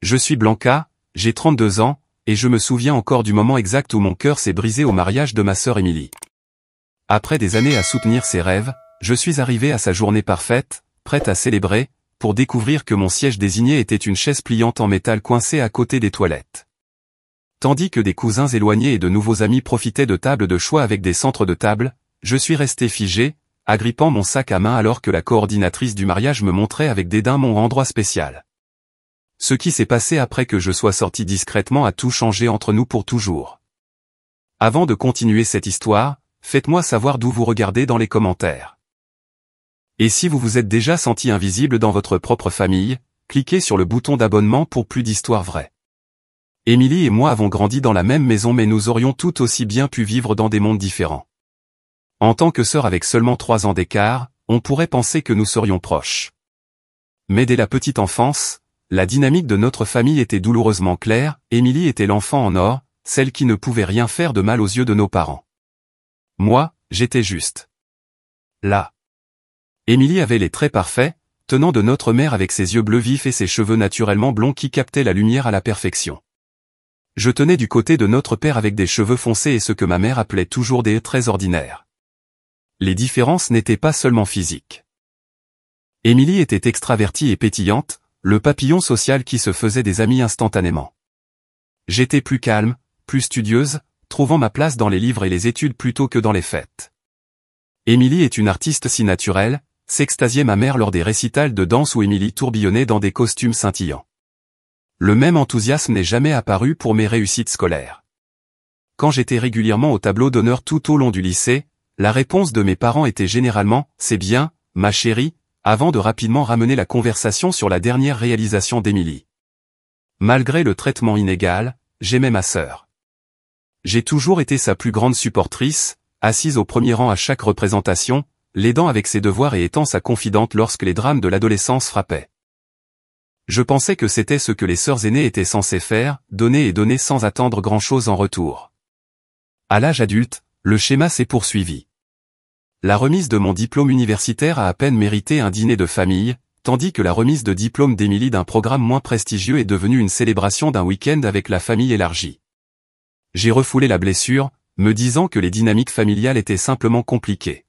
Je suis Blanca, j'ai 32 ans, et je me souviens encore du moment exact où mon cœur s'est brisé au mariage de ma sœur Émilie. Après des années à soutenir ses rêves, je suis arrivé à sa journée parfaite, prête à célébrer, pour découvrir que mon siège désigné était une chaise pliante en métal coincée à côté des toilettes. Tandis que des cousins éloignés et de nouveaux amis profitaient de tables de choix avec des centres de table, je suis resté figé, agrippant mon sac à main alors que la coordinatrice du mariage me montrait avec dédain mon endroit spécial. Ce qui s'est passé après que je sois sorti discrètement a tout changé entre nous pour toujours. Avant de continuer cette histoire, faites-moi savoir d'où vous regardez dans les commentaires. Et si vous vous êtes déjà senti invisible dans votre propre famille, cliquez sur le bouton d'abonnement pour plus d'histoires vraies. Émilie et moi avons grandi dans la même maison mais nous aurions tout aussi bien pu vivre dans des mondes différents. En tant que sœurs avec seulement 3 ans d'écart, on pourrait penser que nous serions proches. Mais dès la petite enfance, la dynamique de notre famille était douloureusement claire, Émilie était l'enfant en or, celle qui ne pouvait rien faire de mal aux yeux de nos parents. Moi, j'étais juste là. Émilie avait les traits parfaits, tenant de notre mère avec ses yeux bleus vifs et ses cheveux naturellement blonds qui captaient la lumière à la perfection. Je tenais du côté de notre père avec des cheveux foncés et ce que ma mère appelait toujours des traits ordinaires. Les différences n'étaient pas seulement physiques. Émilie était extravertie et pétillante, le papillon social qui se faisait des amis instantanément. J'étais plus calme, plus studieuse, trouvant ma place dans les livres et les études plutôt que dans les fêtes. Émilie est une artiste si naturelle, s'extasiait ma mère lors des récitals de danse où Émilie tourbillonnait dans des costumes scintillants. Le même enthousiasme n'est jamais apparu pour mes réussites scolaires. Quand j'étais régulièrement au tableau d'honneur tout au long du lycée, la réponse de mes parents était généralement « C'est bien, ma chérie », avant de rapidement ramener la conversation sur la dernière réalisation d'Émilie. Malgré le traitement inégal, j'aimais ma sœur. J'ai toujours été sa plus grande supportrice, assise au premier rang à chaque représentation, l'aidant avec ses devoirs et étant sa confidente lorsque les drames de l'adolescence frappaient. Je pensais que c'était ce que les sœurs aînées étaient censées faire, donner et donner sans attendre grand-chose en retour. À l'âge adulte, le schéma s'est poursuivi. La remise de mon diplôme universitaire a à peine mérité un dîner de famille, tandis que la remise de diplôme d'Émilie d'un programme moins prestigieux est devenue une célébration d'un week-end avec la famille élargie. J'ai refoulé la blessure, me disant que les dynamiques familiales étaient simplement compliquées.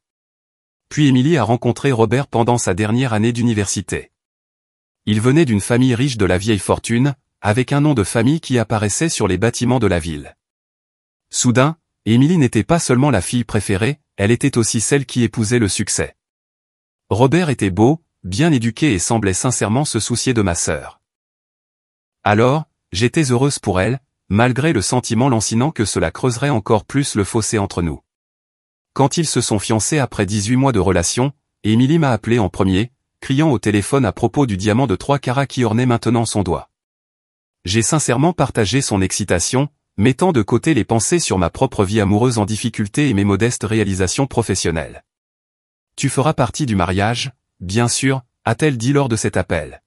Puis Émilie a rencontré Robert pendant sa dernière année d'université. Il venait d'une famille riche de la vieille fortune, avec un nom de famille qui apparaissait sur les bâtiments de la ville. Soudain, Émilie n'était pas seulement la fille préférée, elle était aussi celle qui épousait le succès. Robert était beau, bien éduqué et semblait sincèrement se soucier de ma sœur. Alors, j'étais heureuse pour elle, malgré le sentiment lancinant que cela creuserait encore plus le fossé entre nous. Quand ils se sont fiancés après 18 mois de relation, Émilie m'a appelé en premier, criant au téléphone à propos du diamant de 3 carats qui ornait maintenant son doigt. J'ai sincèrement partagé son excitation, mettant de côté les pensées sur ma propre vie amoureuse en difficulté et mes modestes réalisations professionnelles. « Tu feras partie du mariage, bien sûr », a-t-elle dit lors de cet appel.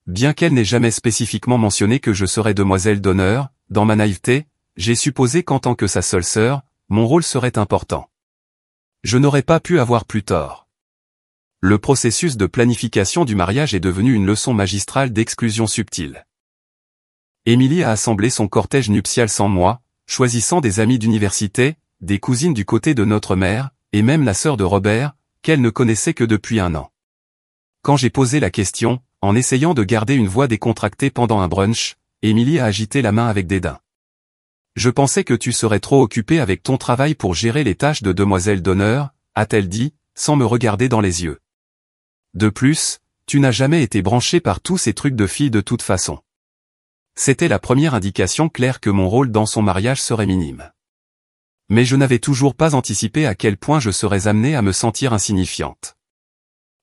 Bien qu'elle n'ait jamais spécifiquement mentionné que je serais demoiselle d'honneur, dans ma naïveté, j'ai supposé qu'en tant que sa seule sœur, mon rôle serait important. Je n'aurais pas pu avoir plus tort. Le processus de planification du mariage est devenu une leçon magistrale d'exclusion subtile. Émilie a assemblé son cortège nuptial sans moi, choisissant des amis d'université, des cousines du côté de notre mère, et même la sœur de Robert, qu'elle ne connaissait que depuis 1 an. Quand j'ai posé la question, en essayant de garder une voix décontractée pendant un brunch, Émilie a agité la main avec dédain. « Je pensais que tu serais trop occupée avec ton travail pour gérer les tâches de demoiselle d'honneur, a-t-elle dit, sans me regarder dans les yeux. De plus, tu n'as jamais été branchée par tous ces trucs de fille de toute façon. C'était la première indication claire que mon rôle dans son mariage serait minime. Mais je n'avais toujours pas anticipé à quel point je serais amenée à me sentir insignifiante.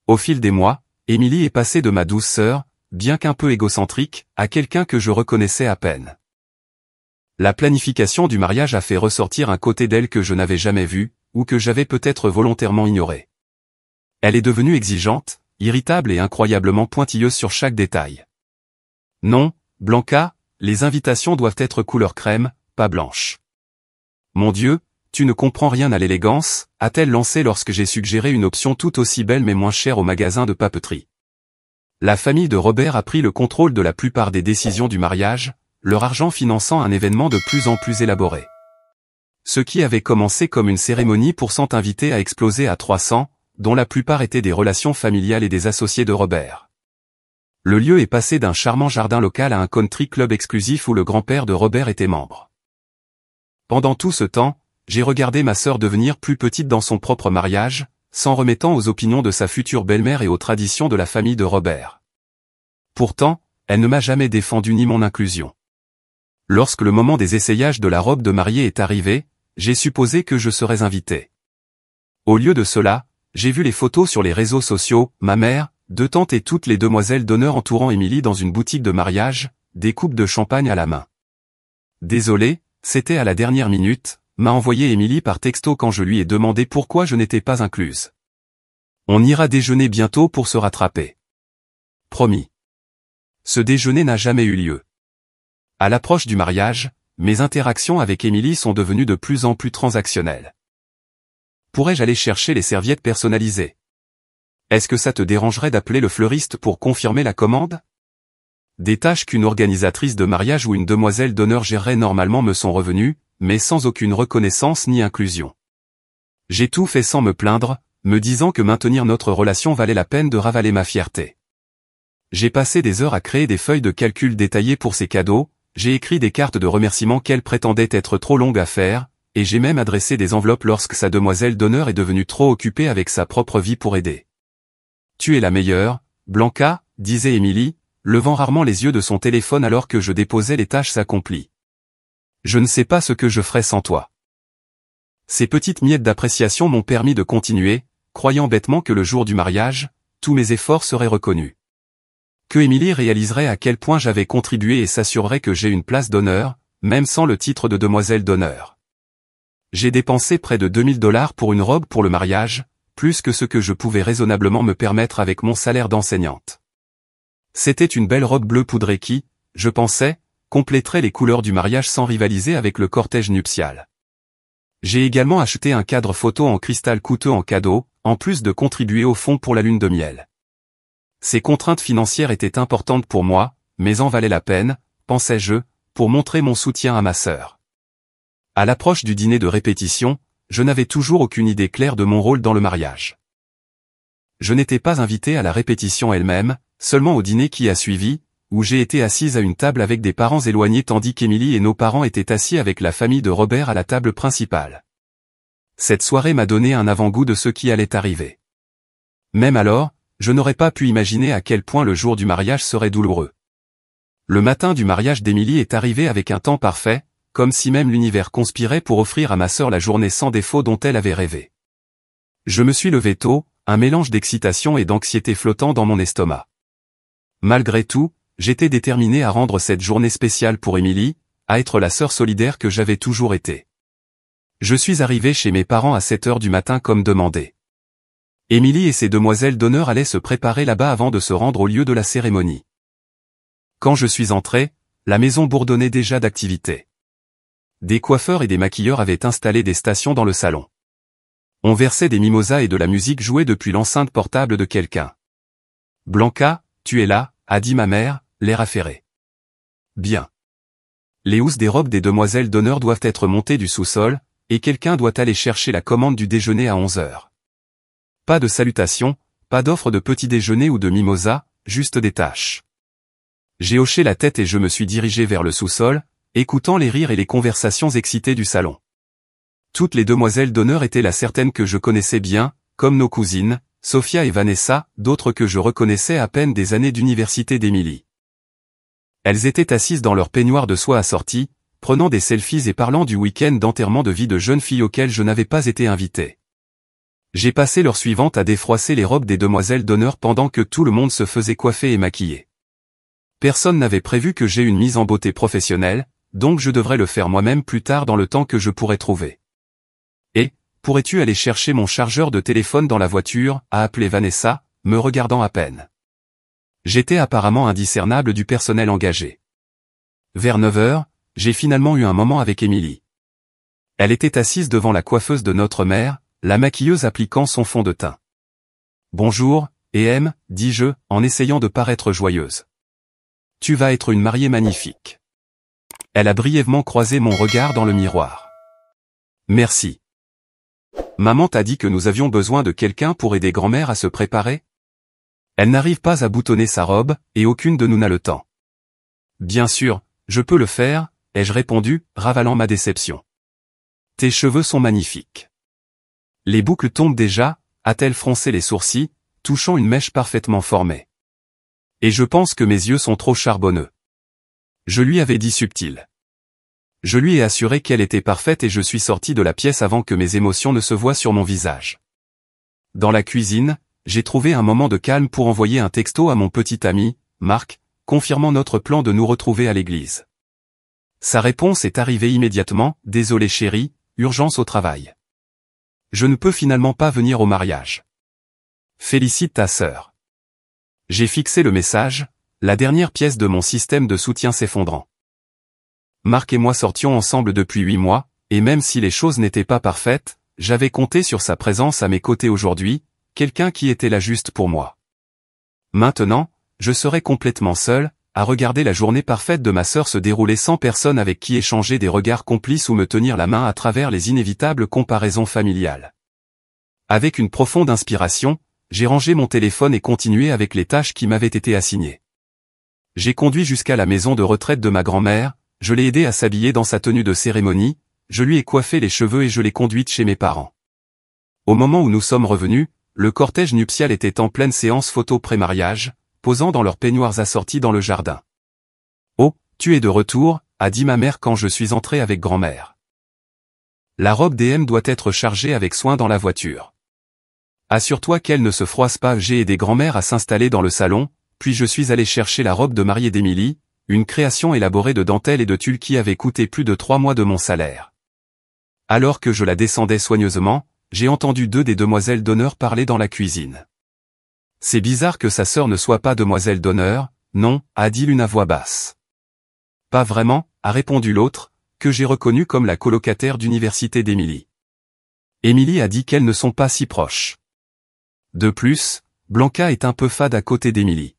Au fil des mois, Émilie est passée de ma douce sœur, bien qu'un peu égocentrique, à quelqu'un que je reconnaissais à peine. La planification du mariage a fait ressortir un côté d'elle que je n'avais jamais vu, ou que j'avais peut-être volontairement ignoré. Elle est devenue exigeante, irritable et incroyablement pointilleuse sur chaque détail. Non, Blanca, les invitations doivent être couleur crème, pas blanche. Mon Dieu, tu ne comprends rien à l'élégance, a-t-elle lancé lorsque j'ai suggéré une option tout aussi belle mais moins chère au magasin de papeterie. La famille de Robert a pris le contrôle de la plupart des décisions du mariage, leur argent finançant un événement de plus en plus élaboré. Ce qui avait commencé comme une cérémonie pour 100 invités a explosé à 300, dont la plupart étaient des relations familiales et des associés de Robert. Le lieu est passé d'un charmant jardin local à un country club exclusif où le grand-père de Robert était membre. Pendant tout ce temps, j'ai regardé ma sœur devenir plus petite dans son propre mariage, s'en remettant aux opinions de sa future belle-mère et aux traditions de la famille de Robert. Pourtant, elle ne m'a jamais défendu ni mon inclusion. Lorsque le moment des essayages de la robe de mariée est arrivé, j'ai supposé que je serais invité. Au lieu de cela, j'ai vu les photos sur les réseaux sociaux, ma mère, deux tantes et toutes les demoiselles d'honneur entourant Émilie dans une boutique de mariage, des coupes de champagne à la main. Désolé, c'était à la dernière minute, m'a envoyé Émilie par texto quand je lui ai demandé pourquoi je n'étais pas incluse. On ira déjeuner bientôt pour se rattraper. Promis. Ce déjeuner n'a jamais eu lieu. À l'approche du mariage, mes interactions avec Émilie sont devenues de plus en plus transactionnelles. Pourrais-je aller chercher les serviettes personnalisées? Est-ce que ça te dérangerait d'appeler le fleuriste pour confirmer la commande? Des tâches qu'une organisatrice de mariage ou une demoiselle d'honneur gérerait normalement me sont revenues, mais sans aucune reconnaissance ni inclusion. J'ai tout fait sans me plaindre, me disant que maintenir notre relation valait la peine de ravaler ma fierté. J'ai passé des heures à créer des feuilles de calcul détaillées pour ces cadeaux, j'ai écrit des cartes de remerciement qu'elle prétendait être trop longues à faire, et j'ai même adressé des enveloppes lorsque sa demoiselle d'honneur est devenue trop occupée avec sa propre vie pour aider. Tu es la meilleure, Blanca, disait Émilie, levant rarement les yeux de son téléphone alors que je déposais les tâches accomplies. Je ne sais pas ce que je ferais sans toi. Ces petites miettes d'appréciation m'ont permis de continuer, croyant bêtement que le jour du mariage, tous mes efforts seraient reconnus. Que Émilie réaliserait à quel point j'avais contribué et s'assurerait que j'ai une place d'honneur, même sans le titre de demoiselle d'honneur. J'ai dépensé près de $2000 pour une robe pour le mariage, plus que ce que je pouvais raisonnablement me permettre avec mon salaire d'enseignante. C'était une belle robe bleue poudrée qui, je pensais, compléterait les couleurs du mariage sans rivaliser avec le cortège nuptial. J'ai également acheté un cadre photo en cristal coûteux en cadeau, en plus de contribuer au fond pour la lune de miel. Ces contraintes financières étaient importantes pour moi, mais en valaient la peine, pensais-je, pour montrer mon soutien à ma sœur. À l'approche du dîner de répétition, je n'avais toujours aucune idée claire de mon rôle dans le mariage. Je n'étais pas invité à la répétition elle-même, seulement au dîner qui a suivi, où j'ai été assise à une table avec des parents éloignés tandis qu'Émilie et nos parents étaient assis avec la famille de Robert à la table principale. Cette soirée m'a donné un avant-goût de ce qui allait arriver. Même alors, je n'aurais pas pu imaginer à quel point le jour du mariage serait douloureux. Le matin du mariage d'Émilie est arrivé avec un temps parfait, comme si même l'univers conspirait pour offrir à ma sœur la journée sans défaut dont elle avait rêvé. Je me suis levé tôt, un mélange d'excitation et d'anxiété flottant dans mon estomac. Malgré tout, j'étais déterminé à rendre cette journée spéciale pour Émilie, à être la sœur solidaire que j'avais toujours été. Je suis arrivé chez mes parents à 7 heures du matin comme demandé. Émilie et ses demoiselles d'honneur allaient se préparer là-bas avant de se rendre au lieu de la cérémonie. Quand je suis entré, la maison bourdonnait déjà d'activité. Des coiffeurs et des maquilleurs avaient installé des stations dans le salon. On versait des mimosas et de la musique jouée depuis l'enceinte portable de quelqu'un. « Blanca, tu es là », a dit ma mère, l'air affairé. « Bien. Les housses des robes des demoiselles d'honneur doivent être montées du sous-sol, et quelqu'un doit aller chercher la commande du déjeuner à 11 heures. Pas de salutations, pas d'offre de petit déjeuner ou de mimosa, juste des tâches. » J'ai hoché la tête et je me suis dirigé vers le sous-sol, écoutant les rires et les conversations excitées du salon. Toutes les demoiselles d'honneur étaient là, certaines que je connaissais bien, comme nos cousines, Sophia et Vanessa, d'autres que je reconnaissais à peine des années d'université d'Émilie. Elles étaient assises dans leur peignoir de soie assorti, prenant des selfies et parlant du week-end d'enterrement de vie de jeunes filles auxquelles je n'avais pas été invité. J'ai passé l'heure suivante à défroisser les robes des demoiselles d'honneur pendant que tout le monde se faisait coiffer et maquiller. Personne n'avait prévu que j'aie une mise en beauté professionnelle, donc je devrais le faire moi-même plus tard dans le temps que je pourrais trouver. Et, pourrais-tu aller chercher mon chargeur de téléphone dans la voiture, a appelé Vanessa, me regardant à peine. J'étais apparemment indiscernable du personnel engagé. Vers 9 heures, j'ai finalement eu un moment avec Émilie. Elle était assise devant la coiffeuse de notre mère, la maquilleuse appliquant son fond de teint. « Bonjour, dis-je, en essayant de paraître joyeuse. Tu vas être une mariée magnifique. Elle a brièvement croisé mon regard dans le miroir. Merci. Maman t'a dit que nous avions besoin de quelqu'un pour aider grand-mère à se préparer? Elle n'arrive pas à boutonner sa robe, et aucune de nous n'a le temps. Bien sûr, je peux le faire, ai-je répondu, ravalant ma déception. Tes cheveux sont magnifiques. Les boucles tombent déjà, a-t-elle froncé les sourcils, touchant une mèche parfaitement formée. Et je pense que mes yeux sont trop charbonneux. Je lui avais dit subtil. Je lui ai assuré qu'elle était parfaite et je suis sorti de la pièce avant que mes émotions ne se voient sur mon visage. Dans la cuisine, j'ai trouvé un moment de calme pour envoyer un texto à mon petit ami, Marc, confirmant notre plan de nous retrouver à l'église. Sa réponse est arrivée immédiatement, « Désolé chérie, urgence au travail. Je ne peux finalement pas venir au mariage. Félicite ta sœur. » J'ai fixé le message, la dernière pièce de mon système de soutien s'effondrant. Marc et moi sortions ensemble depuis 8 mois, et même si les choses n'étaient pas parfaites, j'avais compté sur sa présence à mes côtés aujourd'hui, quelqu'un qui était là juste pour moi. Maintenant, je serais complètement seul, à regarder la journée parfaite de ma sœur se dérouler sans personne avec qui échanger des regards complices ou me tenir la main à travers les inévitables comparaisons familiales. Avec une profonde inspiration, j'ai rangé mon téléphone et continué avec les tâches qui m'avaient été assignées. J'ai conduit jusqu'à la maison de retraite de ma grand-mère, je l'ai aidée à s'habiller dans sa tenue de cérémonie, je lui ai coiffé les cheveux et je l'ai conduite chez mes parents. Au moment où nous sommes revenus, le cortège nuptial était en pleine séance photo pré-mariage, posant dans leurs peignoirs assortis dans le jardin. « Oh, tu es de retour », a dit ma mère quand je suis entré avec grand-mère. La robe DM doit être chargée avec soin dans la voiture. Assure-toi qu'elle ne se froisse pas. J'ai aidé grand-mère à s'installer dans le salon, puis je suis allé chercher la robe de mariée d'Émilie, une création élaborée de dentelle et de tulle qui avait coûté plus de 3 mois de mon salaire. Alors que je la descendais soigneusement, j'ai entendu 2 des demoiselles d'honneur parler dans la cuisine. C'est bizarre que sa sœur ne soit pas demoiselle d'honneur, non, a dit l'une à voix basse. Pas vraiment, a répondu l'autre, que j'ai reconnue comme la colocataire d'université d'Émilie. Émilie a dit qu'elles ne sont pas si proches. De plus, Blanca est un peu fade à côté d'Émilie.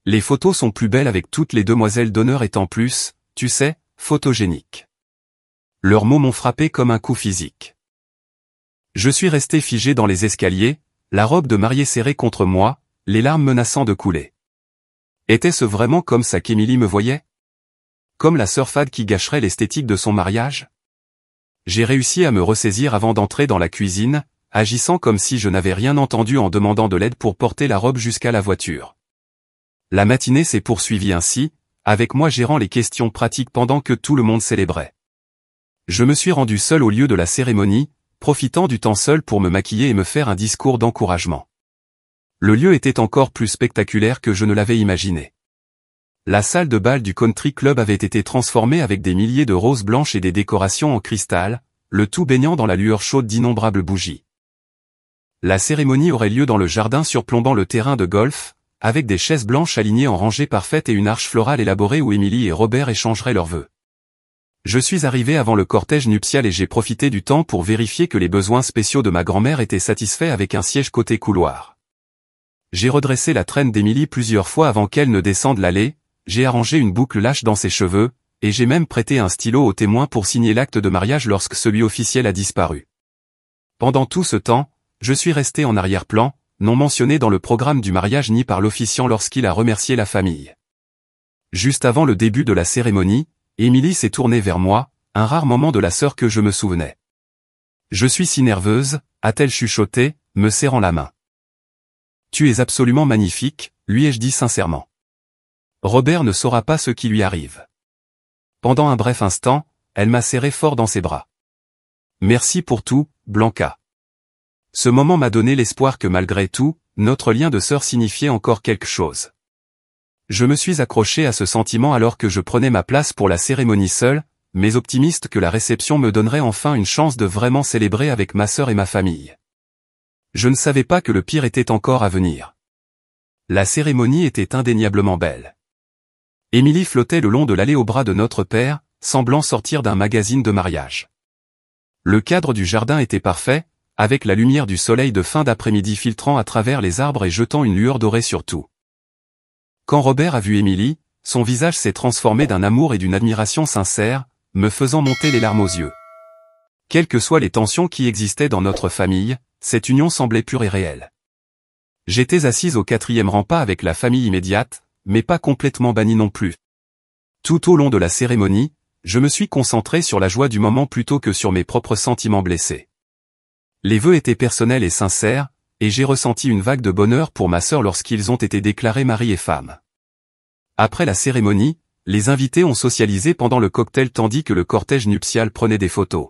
Les photos sont plus belles avec toutes les demoiselles d'honneur étant plus, tu sais, photogéniques. Leurs mots m'ont frappé comme un coup physique. Je suis resté figé dans les escaliers, la robe de mariée serrée contre moi, les larmes menaçant de couler. Était-ce vraiment comme ça qu'Émilie me voyait? Comme la sœur fade qui gâcherait l'esthétique de son mariage? J'ai réussi à me ressaisir avant d'entrer dans la cuisine, agissant comme si je n'avais rien entendu en demandant de l'aide pour porter la robe jusqu'à la voiture. La matinée s'est poursuivie ainsi, avec moi gérant les questions pratiques pendant que tout le monde célébrait. Je me suis rendu seul au lieu de la cérémonie, profitant du temps seul pour me maquiller et me faire un discours d'encouragement. Le lieu était encore plus spectaculaire que je ne l'avais imaginé. La salle de bal du country club avait été transformée avec des milliers de roses blanches et des décorations en cristal, le tout baignant dans la lueur chaude d'innombrables bougies. La cérémonie aurait lieu dans le jardin surplombant le terrain de golf, avec des chaises blanches alignées en rangées parfaites et une arche florale élaborée où Émilie et Robert échangeraient leurs vœux. Je suis arrivé avant le cortège nuptial et j'ai profité du temps pour vérifier que les besoins spéciaux de ma grand-mère étaient satisfaits avec un siège côté couloir. J'ai redressé la traîne d'Émilie plusieurs fois avant qu'elle ne descende l'allée, j'ai arrangé une boucle lâche dans ses cheveux, et j'ai même prêté un stylo au témoin pour signer l'acte de mariage lorsque celui officiel a disparu. Pendant tout ce temps, je suis resté en arrière-plan, non mentionné dans le programme du mariage ni par l'officiant lorsqu'il a remercié la famille. Juste avant le début de la cérémonie, Émilie s'est tournée vers moi, un rare moment de la sœur que je me souvenais. « Je suis si nerveuse », a-t-elle chuchoté, me serrant la main. « Tu es absolument magnifique », lui ai-je dit sincèrement. Robert ne saura pas ce qui lui arrive. Pendant un bref instant, elle m'a serré fort dans ses bras. « Merci pour tout, Blanca. » Ce moment m'a donné l'espoir que malgré tout, notre lien de sœur signifiait encore quelque chose. Je me suis accroché à ce sentiment alors que je prenais ma place pour la cérémonie seule, mais optimiste que la réception me donnerait enfin une chance de vraiment célébrer avec ma sœur et ma famille. Je ne savais pas que le pire était encore à venir. La cérémonie était indéniablement belle. Émilie flottait le long de l'allée au bras de notre père, semblant sortir d'un magazine de mariage. Le cadre du jardin était parfait, avec la lumière du soleil de fin d'après-midi filtrant à travers les arbres et jetant une lueur dorée sur tout. Quand Robert a vu Émilie, son visage s'est transformé d'un amour et d'une admiration sincère, me faisant monter les larmes aux yeux. Quelles que soient les tensions qui existaient dans notre famille, cette union semblait pure et réelle. J'étais assise au 4e rang, pas avec la famille immédiate, mais pas complètement bannie non plus. Tout au long de la cérémonie, je me suis concentré sur la joie du moment plutôt que sur mes propres sentiments blessés. Les vœux étaient personnels et sincères, et j'ai ressenti une vague de bonheur pour ma sœur lorsqu'ils ont été déclarés mari et femme. Après la cérémonie, les invités ont socialisé pendant le cocktail tandis que le cortège nuptial prenait des photos.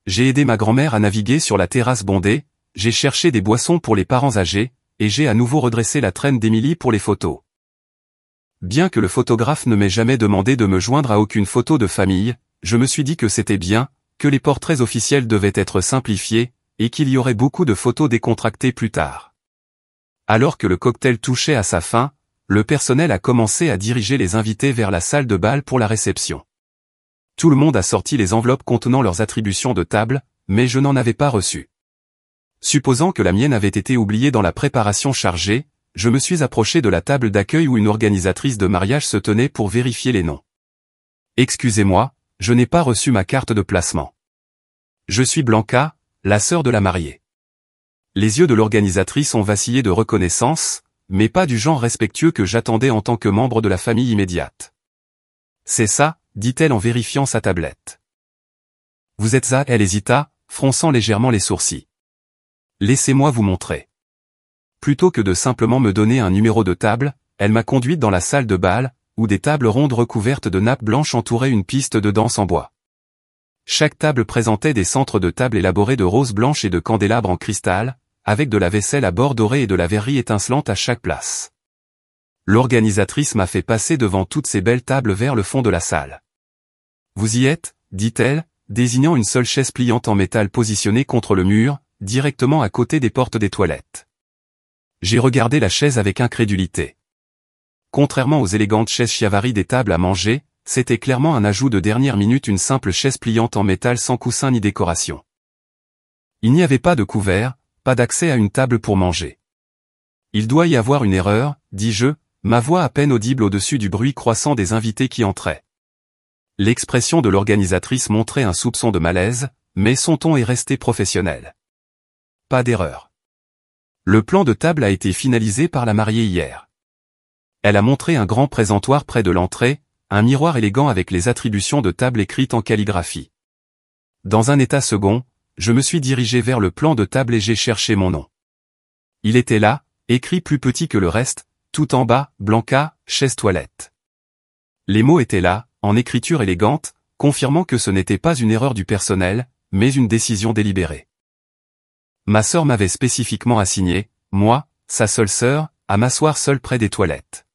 J'ai aidé ma grand-mère à naviguer sur la terrasse bondée, j'ai cherché des boissons pour les parents âgés, et j'ai à nouveau redressé la traîne d'Émilie pour les photos. Bien que le photographe ne m'ait jamais demandé de me joindre à aucune photo de famille, je me suis dit que c'était bien, que les portraits officiels devaient être simplifiés, et qu'il y aurait beaucoup de photos décontractées plus tard. Alors que le cocktail touchait à sa fin, le personnel a commencé à diriger les invités vers la salle de bal pour la réception. Tout le monde a sorti les enveloppes contenant leurs attributions de table, mais je n'en avais pas reçu. Supposant que la mienne avait été oubliée dans la préparation chargée, je me suis approché de la table d'accueil où une organisatrice de mariage se tenait pour vérifier les noms. « Excusez-moi, je n'ai pas reçu ma carte de placement. Je suis Blanca, la sœur de la mariée. » Les yeux de l'organisatrice ont vacillé de reconnaissance, mais pas du genre respectueux que j'attendais en tant que membre de la famille immédiate. « C'est ça, dit-elle en vérifiant sa tablette. « Vous êtes à » Elle hésita, fronçant légèrement les sourcils. « Laissez-moi vous montrer. » Plutôt que de simplement me donner un numéro de table, elle m'a conduite dans la salle de bal, où des tables rondes recouvertes de nappes blanches entouraient une piste de danse en bois. Chaque table présentait des centres de table élaborés de roses blanches et de candélabres en cristal, avec de la vaisselle à bord doré et de la verrerie étincelante à chaque place. L'organisatrice m'a fait passer devant toutes ces belles tables vers le fond de la salle. « Vous y êtes » dit-elle, désignant une seule chaise pliante en métal positionnée contre le mur, directement à côté des portes des toilettes. J'ai regardé la chaise avec incrédulité. Contrairement aux élégantes chaises Chiavari des tables à manger, c'était clairement un ajout de dernière minute, une simple chaise pliante en métal sans coussin ni décoration. Il n'y avait pas de couvert, pas d'accès à une table pour manger. Il doit y avoir une erreur, dis-je, ma voix à peine audible au-dessus du bruit croissant des invités qui entraient. L'expression de l'organisatrice montrait un soupçon de malaise, mais son ton est resté professionnel. Pas d'erreur. Le plan de table a été finalisé par la mariée hier. Elle a montré un grand présentoir près de l'entrée, un miroir élégant avec les attributions de table écrites en calligraphie. Dans un état second, je me suis dirigé vers le plan de table et j'ai cherché mon nom. Il était là, écrit plus petit que le reste, tout en bas, Blanca, chaise toilette. Les mots étaient là, en écriture élégante, confirmant que ce n'était pas une erreur du personnel, mais une décision délibérée. Ma sœur m'avait spécifiquement assigné, moi, sa seule sœur, à m'asseoir seule près des toilettes.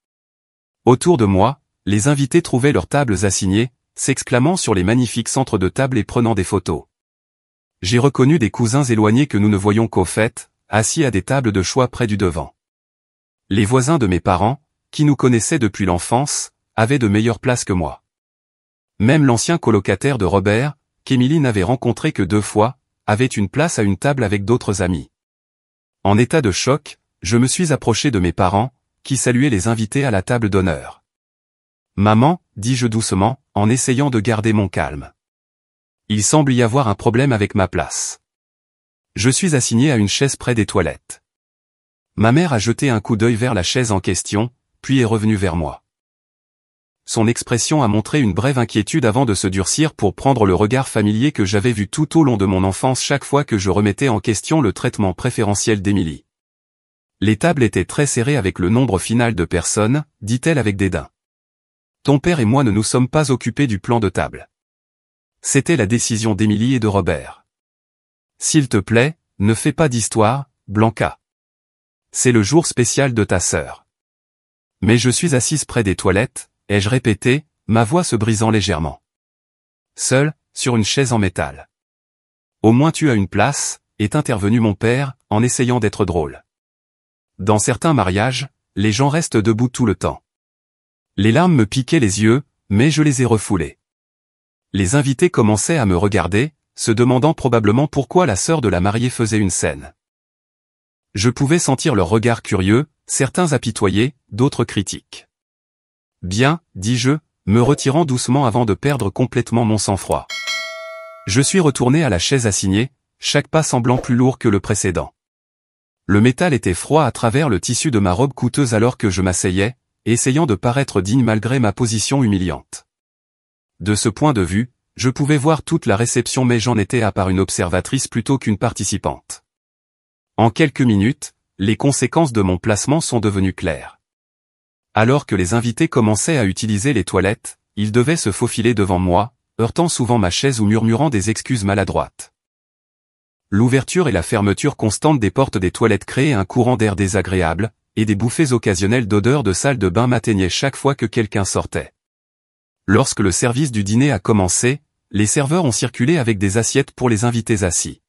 Autour de moi, les invités trouvaient leurs tables assignées, s'exclamant sur les magnifiques centres de table et prenant des photos. J'ai reconnu des cousins éloignés que nous ne voyions qu'aux fêtes, assis à des tables de choix près du devant. Les voisins de mes parents, qui nous connaissaient depuis l'enfance, avaient de meilleures places que moi. Même l'ancien colocataire de Robert, qu'Émilie n'avait rencontré que 2 fois, avait une place à une table avec d'autres amis. En état de choc, je me suis approché de mes parents, qui saluaient les invités à la table d'honneur. « Maman » dis-je doucement, en essayant de garder mon calme. Il semble y avoir un problème avec ma place. Je suis assigné à une chaise près des toilettes. Ma mère a jeté un coup d'œil vers la chaise en question, puis est revenue vers moi. Son expression a montré une brève inquiétude avant de se durcir pour prendre le regard familier que j'avais vu tout au long de mon enfance chaque fois que je remettais en question le traitement préférentiel d'Émilie. Les tables étaient très serrées avec le nombre final de personnes, dit-elle avec dédain. Ton père et moi ne nous sommes pas occupés du plan de table. C'était la décision d'Émilie et de Robert. S'il te plaît, ne fais pas d'histoire, Blanca. C'est le jour spécial de ta sœur. Mais je suis assise près des toilettes, ai-je répété, ma voix se brisant légèrement. Seule, sur une chaise en métal. Au moins tu as une place, est intervenu mon père, en essayant d'être drôle. Dans certains mariages, les gens restent debout tout le temps. Les larmes me piquaient les yeux, mais je les ai refoulées. Les invités commençaient à me regarder, se demandant probablement pourquoi la sœur de la mariée faisait une scène. Je pouvais sentir leurs regards curieux, certains apitoyés, d'autres critiques. « Bien, dis-je, me retirant doucement avant de perdre complètement mon sang-froid. Je suis retourné à la chaise assignée, chaque pas semblant plus lourd que le précédent. Le métal était froid à travers le tissu de ma robe coûteuse alors que je m'asseyais, essayant de paraître digne malgré ma position humiliante. De ce point de vue, je pouvais voir toute la réception mais j'en étais à part une observatrice plutôt qu'une participante. En quelques minutes, les conséquences de mon placement sont devenues claires. Alors que les invités commençaient à utiliser les toilettes, ils devaient se faufiler devant moi, heurtant souvent ma chaise ou murmurant des excuses maladroites. L'ouverture et la fermeture constante des portes des toilettes créaient un courant d'air désagréable, et des bouffées occasionnelles d'odeur de salle de bain m'atteignaient chaque fois que quelqu'un sortait. Lorsque le service du dîner a commencé, les serveurs ont circulé avec des assiettes pour les invités assis.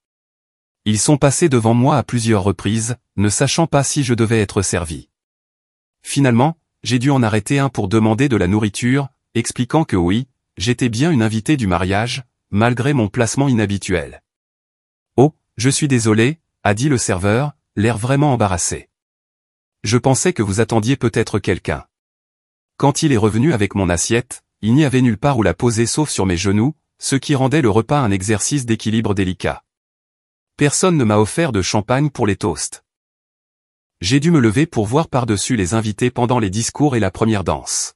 Ils sont passés devant moi à plusieurs reprises, ne sachant pas si je devais être servi. Finalement, j'ai dû en arrêter un pour demander de la nourriture, expliquant que oui, j'étais bien une invitée du mariage, malgré mon placement inhabituel. « Oh, je suis désolé », a dit le serveur, l'air vraiment embarrassé. « Je pensais que vous attendiez peut-être quelqu'un. » Quand il est revenu avec mon assiette, il n'y avait nulle part où la poser sauf sur mes genoux, ce qui rendait le repas un exercice d'équilibre délicat. Personne ne m'a offert de champagne pour les toasts. J'ai dû me lever pour voir par-dessus les invités pendant les discours et la première danse.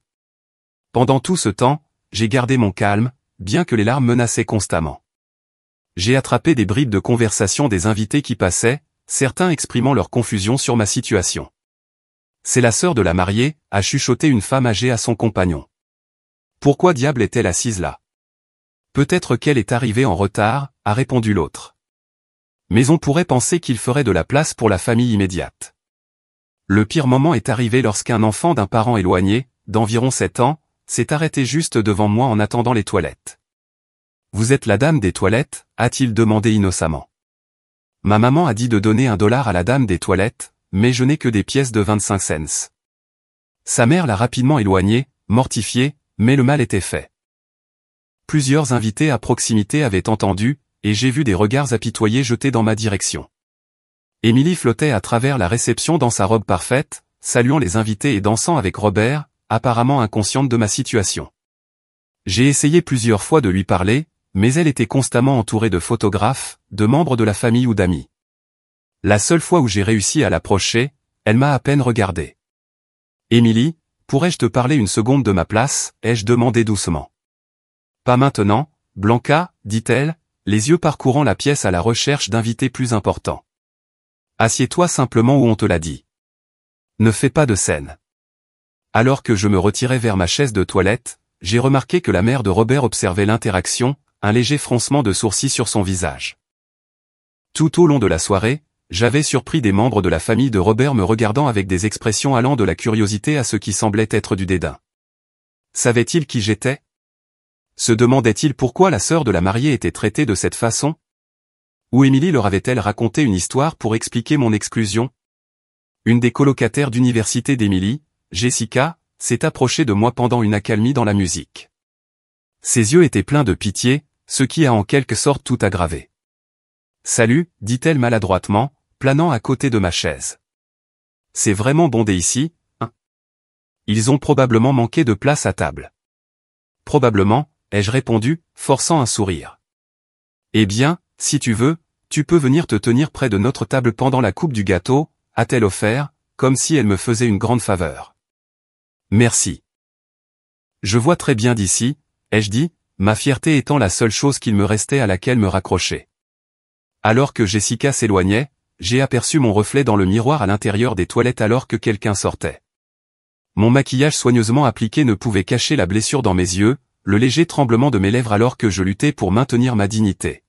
Pendant tout ce temps, j'ai gardé mon calme, bien que les larmes menaçaient constamment. J'ai attrapé des bribes de conversation des invités qui passaient, certains exprimant leur confusion sur ma situation. « C'est la sœur de la mariée », a chuchoté une femme âgée à son compagnon. « Pourquoi diable est-elle assise là ? Peut-être qu'elle est arrivée en retard, a répondu l'autre. Mais on pourrait penser qu'il ferait de la place pour la famille immédiate. Le pire moment est arrivé lorsqu'un enfant d'un parent éloigné, d'environ 7 ans, s'est arrêté juste devant moi en attendant les toilettes. « Vous êtes la dame des toilettes ?» a-t-il demandé innocemment. Ma maman a dit de donner $1 à la dame des toilettes, mais je n'ai que des pièces de 25 cents. Sa mère l'a rapidement éloigné, mortifié, mais le mal était fait. Plusieurs invités à proximité avaient entendu, et j'ai vu des regards apitoyés jetés dans ma direction. Émilie flottait à travers la réception dans sa robe parfaite, saluant les invités et dansant avec Robert, apparemment inconsciente de ma situation. J'ai essayé plusieurs fois de lui parler, mais elle était constamment entourée de photographes, de membres de la famille ou d'amis. La seule fois où j'ai réussi à l'approcher, elle m'a à peine regardé. « Émilie, pourrais-je te parler une seconde de ma place ?» ai-je demandé doucement. « Pas maintenant, Blanca, dit-elle, les yeux parcourant la pièce à la recherche d'invités plus importants. Assieds-toi simplement où on te l'a dit. Ne fais pas de scène. » Alors que je me retirais vers ma chaise de toilette, j'ai remarqué que la mère de Robert observait l'interaction, un léger froncement de sourcils sur son visage. Tout au long de la soirée, j'avais surpris des membres de la famille de Robert me regardant avec des expressions allant de la curiosité à ce qui semblait être du dédain. Savaient-ils qui j'étais ? Se demandaient-ils pourquoi la sœur de la mariée était traitée de cette façon ? Ou Émilie leur avait-elle raconté une histoire pour expliquer mon exclusion ? Une des colocataires d'université d'Émilie, Jessica, s'est approchée de moi pendant une accalmie dans la musique. Ses yeux étaient pleins de pitié, ce qui a en quelque sorte tout aggravé. « Salut », dit-elle maladroitement, planant à côté de ma chaise. « C'est vraiment bondé ici, hein ? Ils ont probablement manqué de place à table. »« Probablement », ai-je répondu, forçant un sourire. « Eh bien, si tu veux, tu peux venir te tenir près de notre table pendant la coupe du gâteau, » a-t-elle offert, comme si elle me faisait une grande faveur. « Merci. »« Je vois très bien d'ici, » ai-je dit, ma fierté étant la seule chose qu'il me restait à laquelle me raccrocher. Alors que Jessica s'éloignait, j'ai aperçu mon reflet dans le miroir à l'intérieur des toilettes alors que quelqu'un sortait. Mon maquillage soigneusement appliqué ne pouvait cacher la blessure dans mes yeux, le léger tremblement de mes lèvres alors que je luttais pour maintenir ma dignité.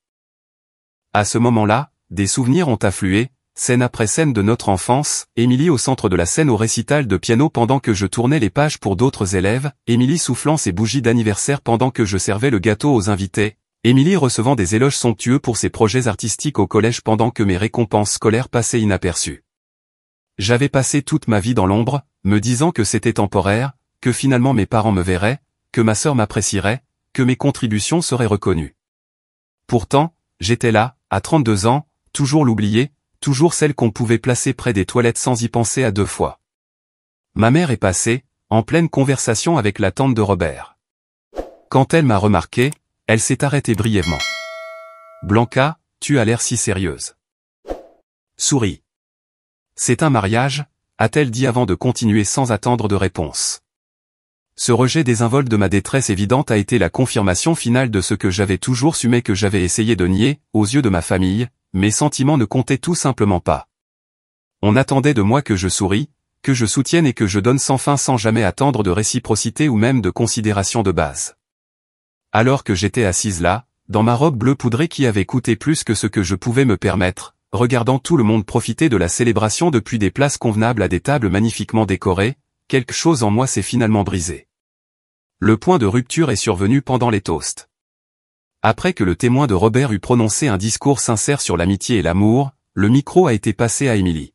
À ce moment-là, des souvenirs ont afflué, scène après scène de notre enfance, Émilie au centre de la scène au récital de piano pendant que je tournais les pages pour d'autres élèves, Émilie soufflant ses bougies d'anniversaire pendant que je servais le gâteau aux invités, Émilie recevant des éloges somptueux pour ses projets artistiques au collège pendant que mes récompenses scolaires passaient inaperçues. J'avais passé toute ma vie dans l'ombre, me disant que c'était temporaire, que finalement mes parents me verraient, que ma sœur m'apprécierait, que mes contributions seraient reconnues. Pourtant, j'étais là, à 32 ans, toujours l'oubliée, toujours celle qu'on pouvait placer près des toilettes sans y penser à deux fois. Ma mère est passée, en pleine conversation avec la tante de Robert. Quand elle m'a remarqué, elle s'est arrêtée brièvement. « Blanca, tu as l'air si sérieuse. » Souris. « C'est un mariage ?» a-t-elle dit avant de continuer sans attendre de réponse. Ce rejet désinvolte de ma détresse évidente a été la confirmation finale de ce que j'avais toujours su mais que j'avais essayé de nier, aux yeux de ma famille, mes sentiments ne comptaient tout simplement pas. On attendait de moi que je sourie, que je soutienne et que je donne sans fin sans jamais attendre de réciprocité ou même de considération de base. Alors que j'étais assise là, dans ma robe bleue poudrée qui avait coûté plus que ce que je pouvais me permettre, regardant tout le monde profiter de la célébration depuis des places convenables à des tables magnifiquement décorées, quelque chose en moi s'est finalement brisé. Le point de rupture est survenu pendant les toasts. Après que le témoin de Robert eut prononcé un discours sincère sur l'amitié et l'amour, le micro a été passé à Émilie.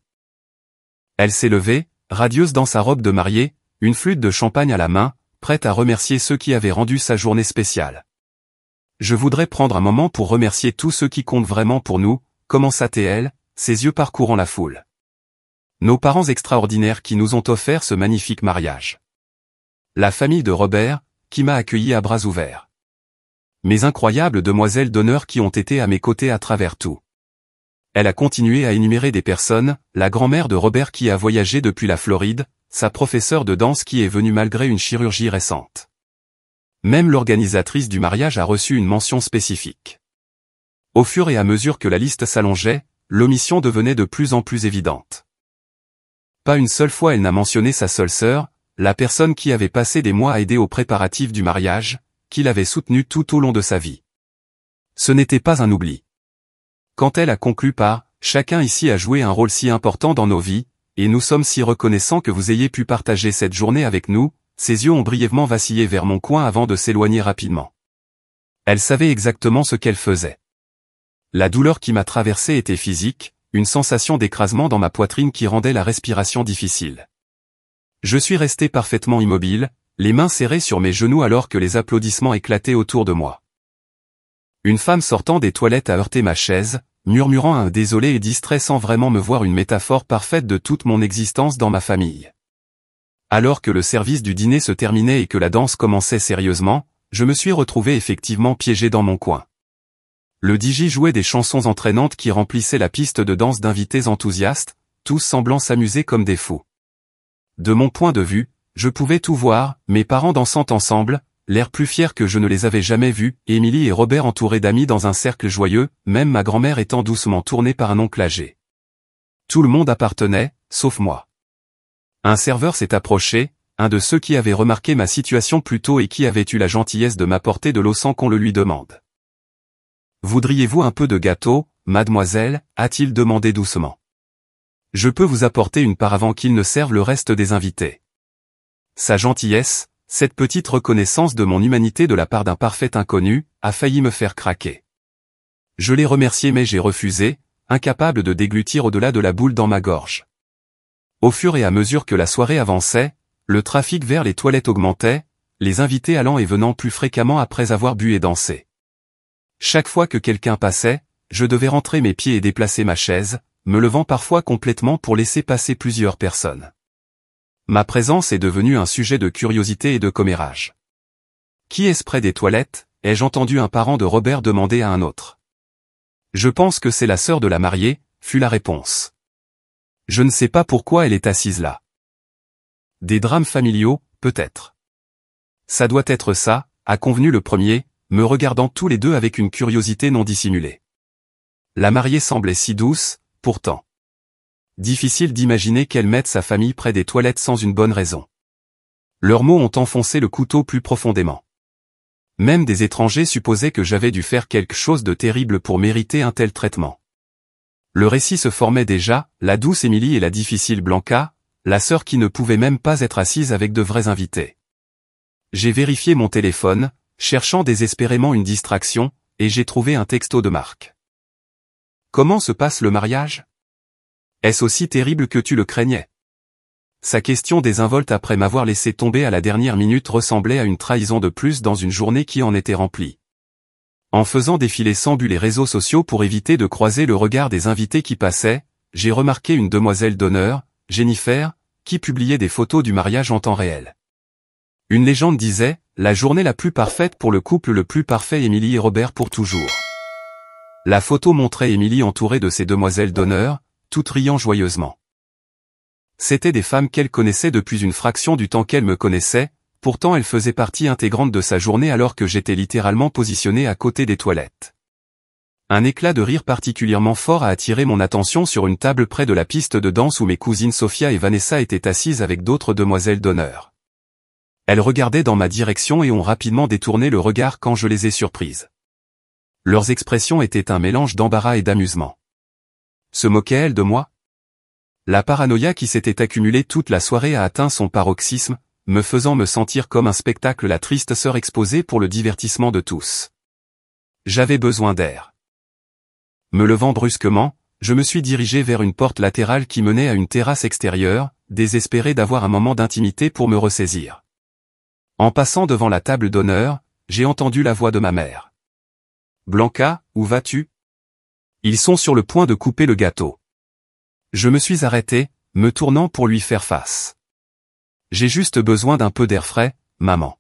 Elle s'est levée, radieuse dans sa robe de mariée, une flûte de champagne à la main, prête à remercier ceux qui avaient rendu sa journée spéciale. Je voudrais prendre un moment pour remercier tous ceux qui comptent vraiment pour nous, commença-t-elle, ses yeux parcourant la foule. Nos parents extraordinaires qui nous ont offert ce magnifique mariage. La famille de Robert, qui m'a accueilli à bras ouverts. Mes incroyables demoiselles d'honneur qui ont été à mes côtés à travers tout. Elle a continué à énumérer des personnes, la grand-mère de Robert qui a voyagé depuis la Floride, sa professeure de danse qui est venue malgré une chirurgie récente. Même l'organisatrice du mariage a reçu une mention spécifique. Au fur et à mesure que la liste s'allongeait, l'omission devenait de plus en plus évidente. Pas une seule fois elle n'a mentionné sa seule sœur, la personne qui avait passé des mois à aider aux préparatifs du mariage, qui l'avait soutenue tout au long de sa vie. Ce n'était pas un oubli. Quand elle a conclu par « Chacun ici a joué un rôle si important dans nos vies, et nous sommes si reconnaissants que vous ayez pu partager cette journée avec nous », ses yeux ont brièvement vacillé vers mon coin avant de s'éloigner rapidement. Elle savait exactement ce qu'elle faisait. La douleur qui m'a traversé était physique, une sensation d'écrasement dans ma poitrine qui rendait la respiration difficile. Je suis resté parfaitement immobile, les mains serrées sur mes genoux alors que les applaudissements éclataient autour de moi. Une femme sortant des toilettes a heurté ma chaise, murmurant un désolé et distrait sans vraiment me voir une métaphore parfaite de toute mon existence dans ma famille. Alors que le service du dîner se terminait et que la danse commençait sérieusement, je me suis retrouvé effectivement piégé dans mon coin. Le DJ jouait des chansons entraînantes qui remplissaient la piste de danse d'invités enthousiastes, tous semblant s'amuser comme des fous. De mon point de vue, je pouvais tout voir, mes parents dansant ensemble, l'air plus fiers que je ne les avais jamais vus, Émilie et Robert entourés d'amis dans un cercle joyeux, même ma grand-mère étant doucement tournée par un oncle âgé. Tout le monde appartenait, sauf moi. Un serveur s'est approché, un de ceux qui avaient remarqué ma situation plus tôt et qui avait eu la gentillesse de m'apporter de l'eau sans qu'on le lui demande. « Voudriez-vous un peu de gâteau, mademoiselle » a-t-il demandé doucement. « Je peux vous apporter une part avant qu'il ne serve le reste des invités. » Sa gentillesse, cette petite reconnaissance de mon humanité de la part d'un parfait inconnu, a failli me faire craquer. Je l'ai remercié mais j'ai refusé, incapable de déglutir au-delà de la boule dans ma gorge. Au fur et à mesure que la soirée avançait, le trafic vers les toilettes augmentait, les invités allant et venant plus fréquemment après avoir bu et dansé. Chaque fois que quelqu'un passait, je devais rentrer mes pieds et déplacer ma chaise, me levant parfois complètement pour laisser passer plusieurs personnes. Ma présence est devenue un sujet de curiosité et de commérage. « Qui est-ce près des toilettes ?» ai-je entendu un parent de Robert demander à un autre. « Je pense que c'est la sœur de la mariée », fut la réponse. Je ne sais pas pourquoi elle est assise là. Des drames familiaux, peut-être. Ça doit être ça, a convenu le premier, me regardant tous les deux avec une curiosité non dissimulée. La mariée semblait si douce, pourtant. Difficile d'imaginer qu'elle mette sa famille près des toilettes sans une bonne raison. Leurs mots ont enfoncé le couteau plus profondément. Même des étrangers supposaient que j'avais dû faire quelque chose de terrible pour mériter un tel traitement. Le récit se formait déjà, la douce Émilie et la difficile Blanca, la sœur qui ne pouvait même pas être assise avec de vrais invités. J'ai vérifié mon téléphone, cherchant désespérément une distraction, et j'ai trouvé un texto de Marc. Comment se passe le mariage ? Est-ce aussi terrible que tu le craignais ? Sa question désinvolte après m'avoir laissé tomber à la dernière minute ressemblait à une trahison de plus dans une journée qui en était remplie. En faisant défiler sans but les réseaux sociaux pour éviter de croiser le regard des invités qui passaient, j'ai remarqué une demoiselle d'honneur, Jennifer, qui publiait des photos du mariage en temps réel. Une légende disait, la journée la plus parfaite pour le couple le plus parfait, Emily et Robert pour toujours. La photo montrait Emily entourée de ses demoiselles d'honneur, toutes riant joyeusement. C'étaient des femmes qu'elle connaissait depuis une fraction du temps qu'elle me connaissait, pourtant elles faisaient partie intégrante de sa journée alors que j'étais littéralement positionné à côté des toilettes. Un éclat de rire particulièrement fort a attiré mon attention sur une table près de la piste de danse où mes cousines Sophia et Vanessa étaient assises avec d'autres demoiselles d'honneur. Elles regardaient dans ma direction et ont rapidement détourné le regard quand je les ai surprises. Leurs expressions étaient un mélange d'embarras et d'amusement. Se moquaient-elles de moi? La paranoïa qui s'était accumulée toute la soirée a atteint son paroxysme, me faisant me sentir comme un spectacle, la triste sœur exposée pour le divertissement de tous. J'avais besoin d'air. Me levant brusquement, je me suis dirigé vers une porte latérale qui menait à une terrasse extérieure, désespéré d'avoir un moment d'intimité pour me ressaisir. En passant devant la table d'honneur, j'ai entendu la voix de ma mère. « Blanca, où vas-tu? Ils sont sur le point de couper le gâteau. » Je me suis arrêté, me tournant pour lui faire face. « J'ai juste besoin d'un peu d'air frais, maman. »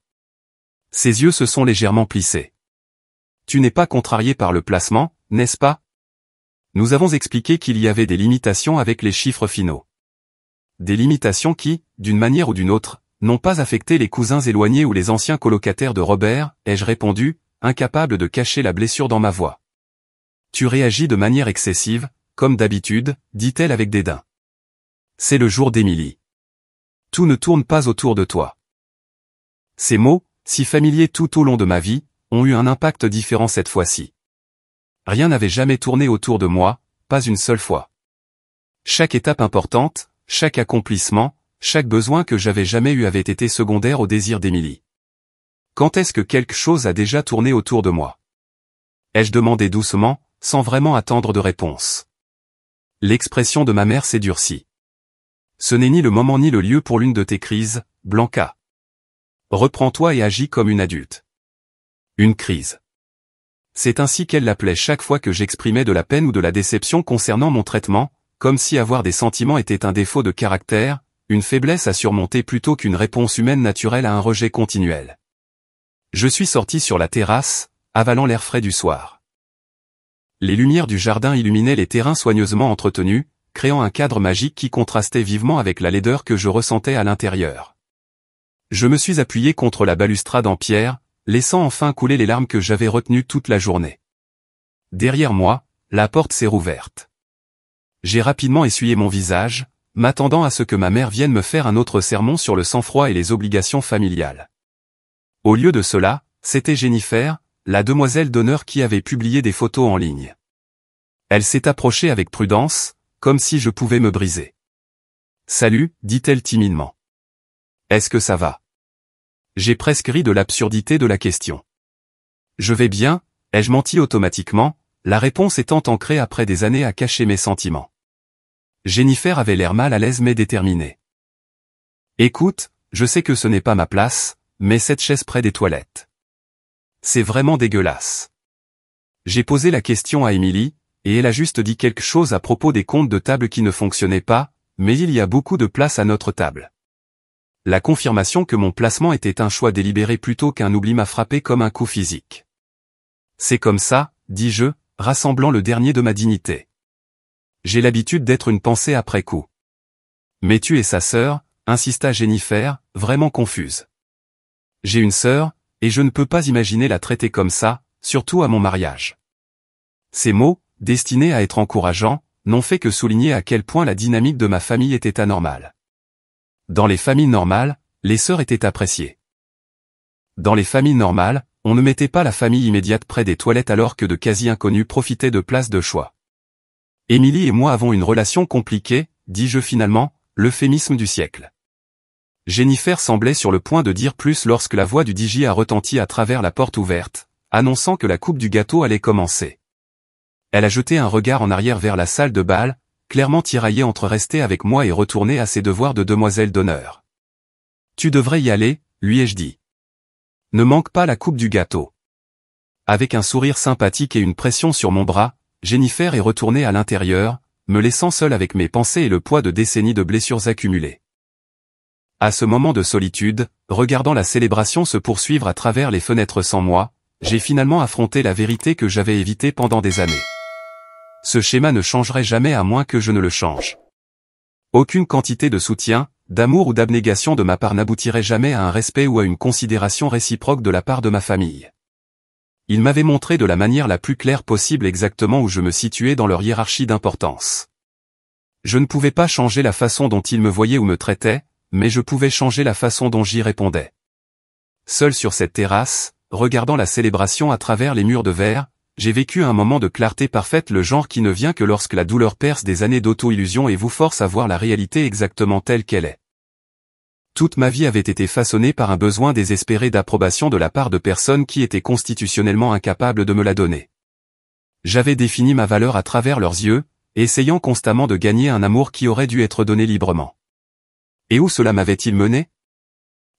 Ses yeux se sont légèrement plissés. « Tu n'es pas contrarié par le placement, n'est-ce pas? » Nous avons expliqué qu'il y avait des limitations avec les chiffres finaux. Des limitations qui, d'une manière ou d'une autre, n'ont pas affecté les cousins éloignés ou les anciens colocataires de Robert, ai-je répondu, incapable de cacher la blessure dans ma voix. « Tu réagis de manière excessive, comme d'habitude, dit-elle avec dédain. C'est le jour d'Emily. Tout ne tourne pas autour de toi. » Ces mots, si familiers tout au long de ma vie, ont eu un impact différent cette fois-ci. Rien n'avait jamais tourné autour de moi, pas une seule fois. Chaque étape importante, chaque accomplissement, chaque besoin que j'avais jamais eu avait été secondaire au désir d'Emily. Quand est-ce que quelque chose a déjà tourné autour de moi? Ai-je demandé doucement, sans vraiment attendre de réponse. L'expression de ma mère s'est durcie. Ce n'est ni le moment ni le lieu pour l'une de tes crises, Blanca. Reprends-toi et agis comme une adulte. Une crise. C'est ainsi qu'elle l'appelait chaque fois que j'exprimais de la peine ou de la déception concernant mon traitement, comme si avoir des sentiments était un défaut de caractère, une faiblesse à surmonter plutôt qu'une réponse humaine naturelle à un rejet continuel. Je suis sorti sur la terrasse, avalant l'air frais du soir. Les lumières du jardin illuminaient les terrains soigneusement entretenus, créant un cadre magique qui contrastait vivement avec la laideur que je ressentais à l'intérieur. Je me suis appuyé contre la balustrade en pierre, laissant enfin couler les larmes que j'avais retenues toute la journée. Derrière moi, la porte s'est rouverte. J'ai rapidement essuyé mon visage, m'attendant à ce que ma mère vienne me faire un autre sermon sur le sang-froid et les obligations familiales. Au lieu de cela, c'était Jennifer, la demoiselle d'honneur qui avait publié des photos en ligne. Elle s'est approchée avec prudence, comme si je pouvais me briser. « Salut », dit-elle timidement. « Est-ce que ça va ?» J'ai presque ri de l'absurdité de la question. « Je vais bien », ai-je menti automatiquement, la réponse étant ancrée après des années à cacher mes sentiments. Jennifer avait l'air mal à l'aise mais déterminée. « Écoute, je sais que ce n'est pas ma place, mais cette chaise près des toilettes. C'est vraiment dégueulasse. » J'ai posé la question à Emily, et elle a juste dit quelque chose à propos des comptes de table qui ne fonctionnaient pas, mais il y a beaucoup de place à notre table. La confirmation que mon placement était un choix délibéré plutôt qu'un oubli m'a frappé comme un coup physique. C'est comme ça, dis-je, rassemblant le dernier de ma dignité. J'ai l'habitude d'être une pensée après coup. Mais tu es sa sœur, insista Jennifer, vraiment confuse. J'ai une sœur, et je ne peux pas imaginer la traiter comme ça, surtout à mon mariage. Ces mots, destinés à être encourageants, n'ont fait que souligner à quel point la dynamique de ma famille était anormale. Dans les familles normales, les sœurs étaient appréciées. Dans les familles normales, on ne mettait pas la famille immédiate près des toilettes alors que de quasi-inconnus profitaient de places de choix. Emily et moi avons une relation compliquée, dis-je finalement, l'euphémisme du siècle. Jennifer semblait sur le point de dire plus lorsque la voix du DJ a retenti à travers la porte ouverte, annonçant que la coupe du gâteau allait commencer. Elle a jeté un regard en arrière vers la salle de bal, clairement tiraillée entre rester avec moi et retourner à ses devoirs de demoiselle d'honneur. « Tu devrais y aller, lui ai-je dit. Ne manque pas la coupe du gâteau. » Avec un sourire sympathique et une pression sur mon bras, Jennifer est retournée à l'intérieur, me laissant seul avec mes pensées et le poids de décennies de blessures accumulées. À ce moment de solitude, regardant la célébration se poursuivre à travers les fenêtres sans moi, j'ai finalement affronté la vérité que j'avais évitée pendant des années. Ce schéma ne changerait jamais à moins que je ne le change. Aucune quantité de soutien, d'amour ou d'abnégation de ma part n'aboutirait jamais à un respect ou à une considération réciproque de la part de ma famille. Ils m'avaient montré de la manière la plus claire possible exactement où je me situais dans leur hiérarchie d'importance. Je ne pouvais pas changer la façon dont ils me voyaient ou me traitaient, mais je pouvais changer la façon dont j'y répondais. Seul sur cette terrasse, regardant la célébration à travers les murs de verre, j'ai vécu un moment de clarté parfaite, le genre qui ne vient que lorsque la douleur perce des années d'auto-illusion et vous force à voir la réalité exactement telle qu'elle est. Toute ma vie avait été façonnée par un besoin désespéré d'approbation de la part de personnes qui étaient constitutionnellement incapables de me la donner. J'avais défini ma valeur à travers leurs yeux, essayant constamment de gagner un amour qui aurait dû être donné librement. Et où cela m'avait-il mené?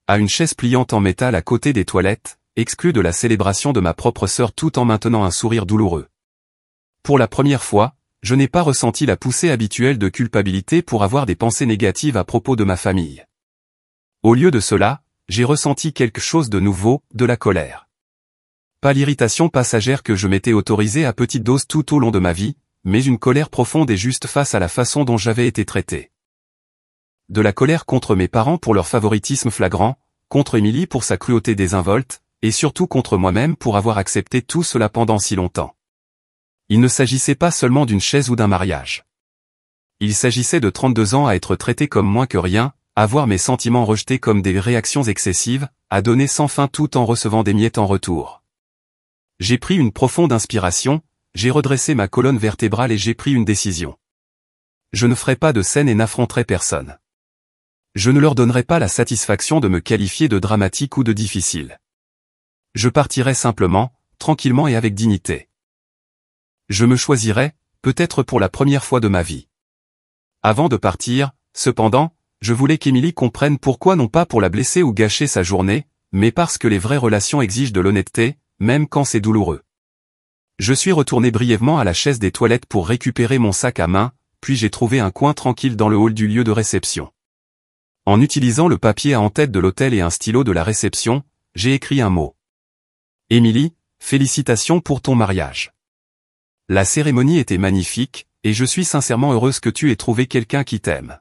À une chaise pliante en métal à côté des toilettes, exclue de la célébration de ma propre sœur tout en maintenant un sourire douloureux. Pour la première fois, je n'ai pas ressenti la poussée habituelle de culpabilité pour avoir des pensées négatives à propos de ma famille. Au lieu de cela, j'ai ressenti quelque chose de nouveau, de la colère. Pas l'irritation passagère que je m'étais autorisée à petite dose tout au long de ma vie, mais une colère profonde et juste face à la façon dont j'avais été traité. De la colère contre mes parents pour leur favoritisme flagrant, contre Émilie pour sa cruauté désinvolte, et surtout contre moi-même pour avoir accepté tout cela pendant si longtemps. Il ne s'agissait pas seulement d'une chaise ou d'un mariage. Il s'agissait de 32 ans à être traité comme moins que rien, à voir mes sentiments rejetés comme des réactions excessives, à donner sans fin tout en recevant des miettes en retour. J'ai pris une profonde inspiration, j'ai redressé ma colonne vertébrale et j'ai pris une décision. Je ne ferai pas de scène et n'affronterai personne. Je ne leur donnerai pas la satisfaction de me qualifier de dramatique ou de difficile. Je partirai simplement, tranquillement et avec dignité. Je me choisirai, peut-être pour la première fois de ma vie. Avant de partir, cependant, je voulais qu'Émilie comprenne pourquoi, non pas pour la blesser ou gâcher sa journée, mais parce que les vraies relations exigent de l'honnêteté, même quand c'est douloureux. Je suis retourné brièvement à la chaise des toilettes pour récupérer mon sac à main, puis j'ai trouvé un coin tranquille dans le hall du lieu de réception. En utilisant le papier à en-tête de l'hôtel et un stylo de la réception, j'ai écrit un mot. Émilie, félicitations pour ton mariage. La cérémonie était magnifique, et je suis sincèrement heureuse que tu aies trouvé quelqu'un qui t'aime.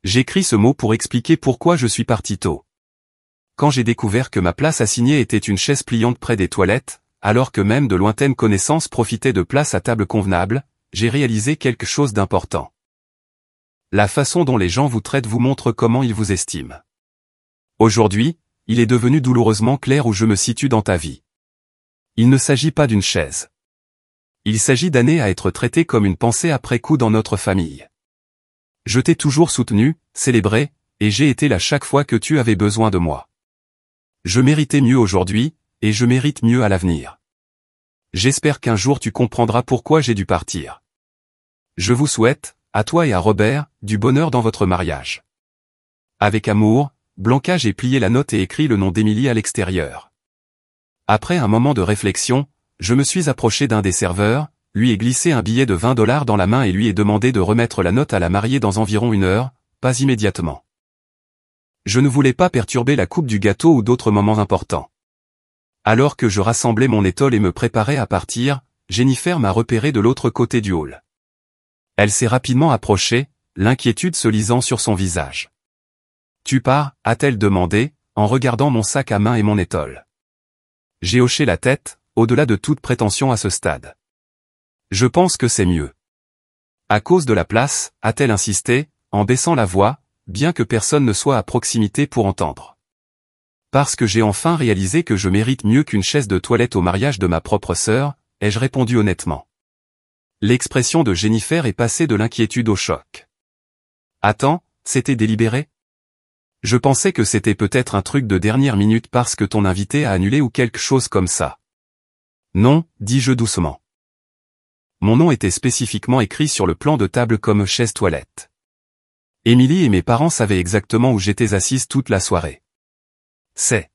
J'écris ce mot pour expliquer pourquoi je suis parti tôt. Quand j'ai découvert que ma place assignée était une chaise pliante près des toilettes, alors que même de lointaines connaissances profitaient de places à table convenables, j'ai réalisé quelque chose d'important. La façon dont les gens vous traitent vous montre comment ils vous estiment. Aujourd'hui, il est devenu douloureusement clair où je me situe dans ta vie. Il ne s'agit pas d'une chaise. Il s'agit d'années à être traité comme une pensée après coup dans notre famille. Je t'ai toujours soutenu, célébré, et j'ai été là chaque fois que tu avais besoin de moi. Je méritais mieux aujourd'hui, et je mérite mieux à l'avenir. J'espère qu'un jour tu comprendras pourquoi j'ai dû partir. Je vous souhaite, à toi et à Robert, du bonheur dans votre mariage. Avec amour, Blanca. J'ai plié la note et écrit le nom d'Émilie à l'extérieur. Après un moment de réflexion, je me suis approché d'un des serveurs, lui ai glissé un billet de $20 dans la main et lui ai demandé de remettre la note à la mariée dans environ 1 heure, pas immédiatement. Je ne voulais pas perturber la coupe du gâteau ou d'autres moments importants. Alors que je rassemblais mon étole et me préparais à partir, Jennifer m'a repéré de l'autre côté du hall. Elle s'est rapidement approchée, l'inquiétude se lisant sur son visage. « Tu pars ?» a-t-elle demandé, en regardant mon sac à main et mon étole. J'ai hoché la tête, au-delà de toute prétention à ce stade. Je pense que c'est mieux. À cause de la place, a-t-elle insisté, en baissant la voix, bien que personne ne soit à proximité pour entendre. Parce que j'ai enfin réalisé que je mérite mieux qu'une chaise de toilette au mariage de ma propre sœur, ai-je répondu honnêtement. L'expression de Jennifer est passée de l'inquiétude au choc. Attends, c'était délibéré? Je pensais que c'était peut-être un truc de dernière minute parce que ton invité a annulé ou quelque chose comme ça. Non, dis-je doucement. Mon nom était spécifiquement écrit sur le plan de table comme chaise toilette. Émilie et mes parents savaient exactement où j'étais assise toute la soirée. C'est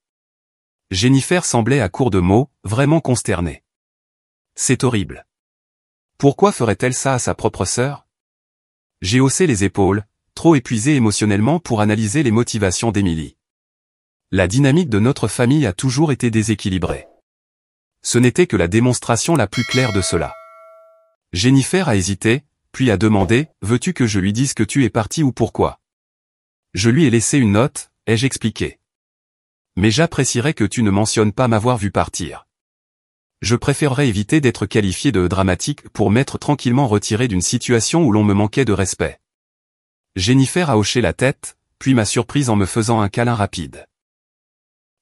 Jennifer semblait à court de mots, vraiment consternée. C'est horrible. Pourquoi ferait-elle ça à sa propre sœur? J'ai haussé les épaules, trop épuisé émotionnellement pour analyser les motivations d'Emily. La dynamique de notre famille a toujours été déséquilibrée. Ce n'était que la démonstration la plus claire de cela. Jennifer a hésité, puis a demandé, « Veux-tu que je lui dise que tu es parti ou pourquoi ?» Je lui ai laissé une note, ai-je expliqué. Mais j'apprécierais que tu ne mentionnes pas m'avoir vu partir. Je préférerais éviter d'être qualifié de dramatique pour m'être tranquillement retiré d'une situation où l'on me manquait de respect. Jennifer a hoché la tête, puis m'a surprise en me faisant un câlin rapide.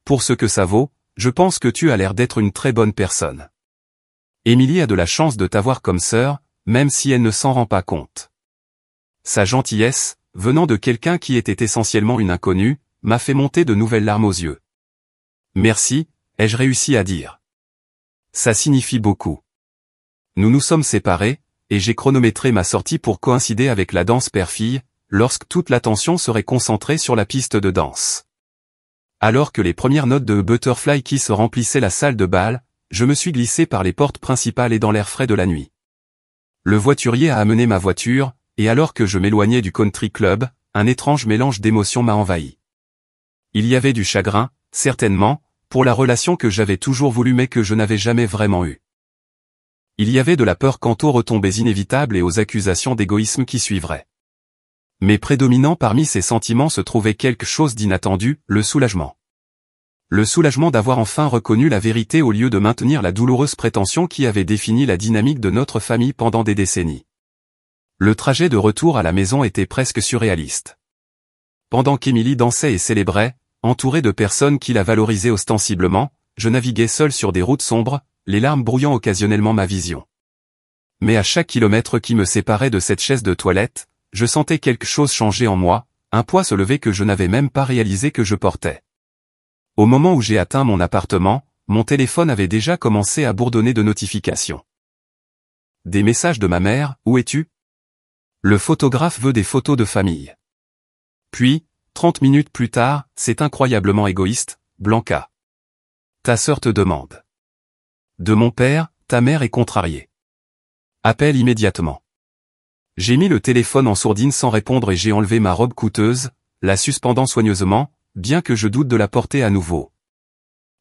Pour ce que ça vaut, je pense que tu as l'air d'être une très bonne personne. Emily a de la chance de t'avoir comme sœur, même si elle ne s'en rend pas compte. Sa gentillesse, venant de quelqu'un qui était essentiellement une inconnue, m'a fait monter de nouvelles larmes aux yeux. Merci, ai-je réussi à dire. Ça signifie beaucoup. Nous nous sommes séparés, et j'ai chronométré ma sortie pour coïncider avec la danse père-fille, lorsque toute l'attention serait concentrée sur la piste de danse. Alors que les premières notes de Butterfly Kiss remplissaient la salle de bal, je me suis glissé par les portes principales et dans l'air frais de la nuit. Le voiturier a amené ma voiture, et alors que je m'éloignais du country club, un étrange mélange d'émotions m'a envahi. Il y avait du chagrin, certainement, pour la relation que j'avais toujours voulu mais que je n'avais jamais vraiment eue. Il y avait de la peur quant aux retombées inévitables et aux accusations d'égoïsme qui suivraient. Mais prédominant parmi ces sentiments se trouvait quelque chose d'inattendu, le soulagement. Le soulagement d'avoir enfin reconnu la vérité au lieu de maintenir la douloureuse prétention qui avait défini la dynamique de notre famille pendant des décennies. Le trajet de retour à la maison était presque surréaliste. Pendant qu'Emily dansait et célébrait, entourée de personnes qui la valorisaient ostensiblement, je naviguais seul sur des routes sombres, les larmes brouillant occasionnellement ma vision. Mais à chaque kilomètre qui me séparait de cette chaise de toilette, je sentais quelque chose changer en moi, un poids se lever que je n'avais même pas réalisé que je portais. Au moment où j'ai atteint mon appartement, mon téléphone avait déjà commencé à bourdonner de notifications. Des messages de ma mère, « Où es-tu ? Le photographe veut des photos de famille. » Puis, 30 minutes plus tard, c'est incroyablement égoïste, Blanca. Ta sœur te demande. De mon père, ta mère est contrariée. Appelle immédiatement. J'ai mis le téléphone en sourdine sans répondre et j'ai enlevé ma robe coûteuse, la suspendant soigneusement, bien que je doute de la porter à nouveau.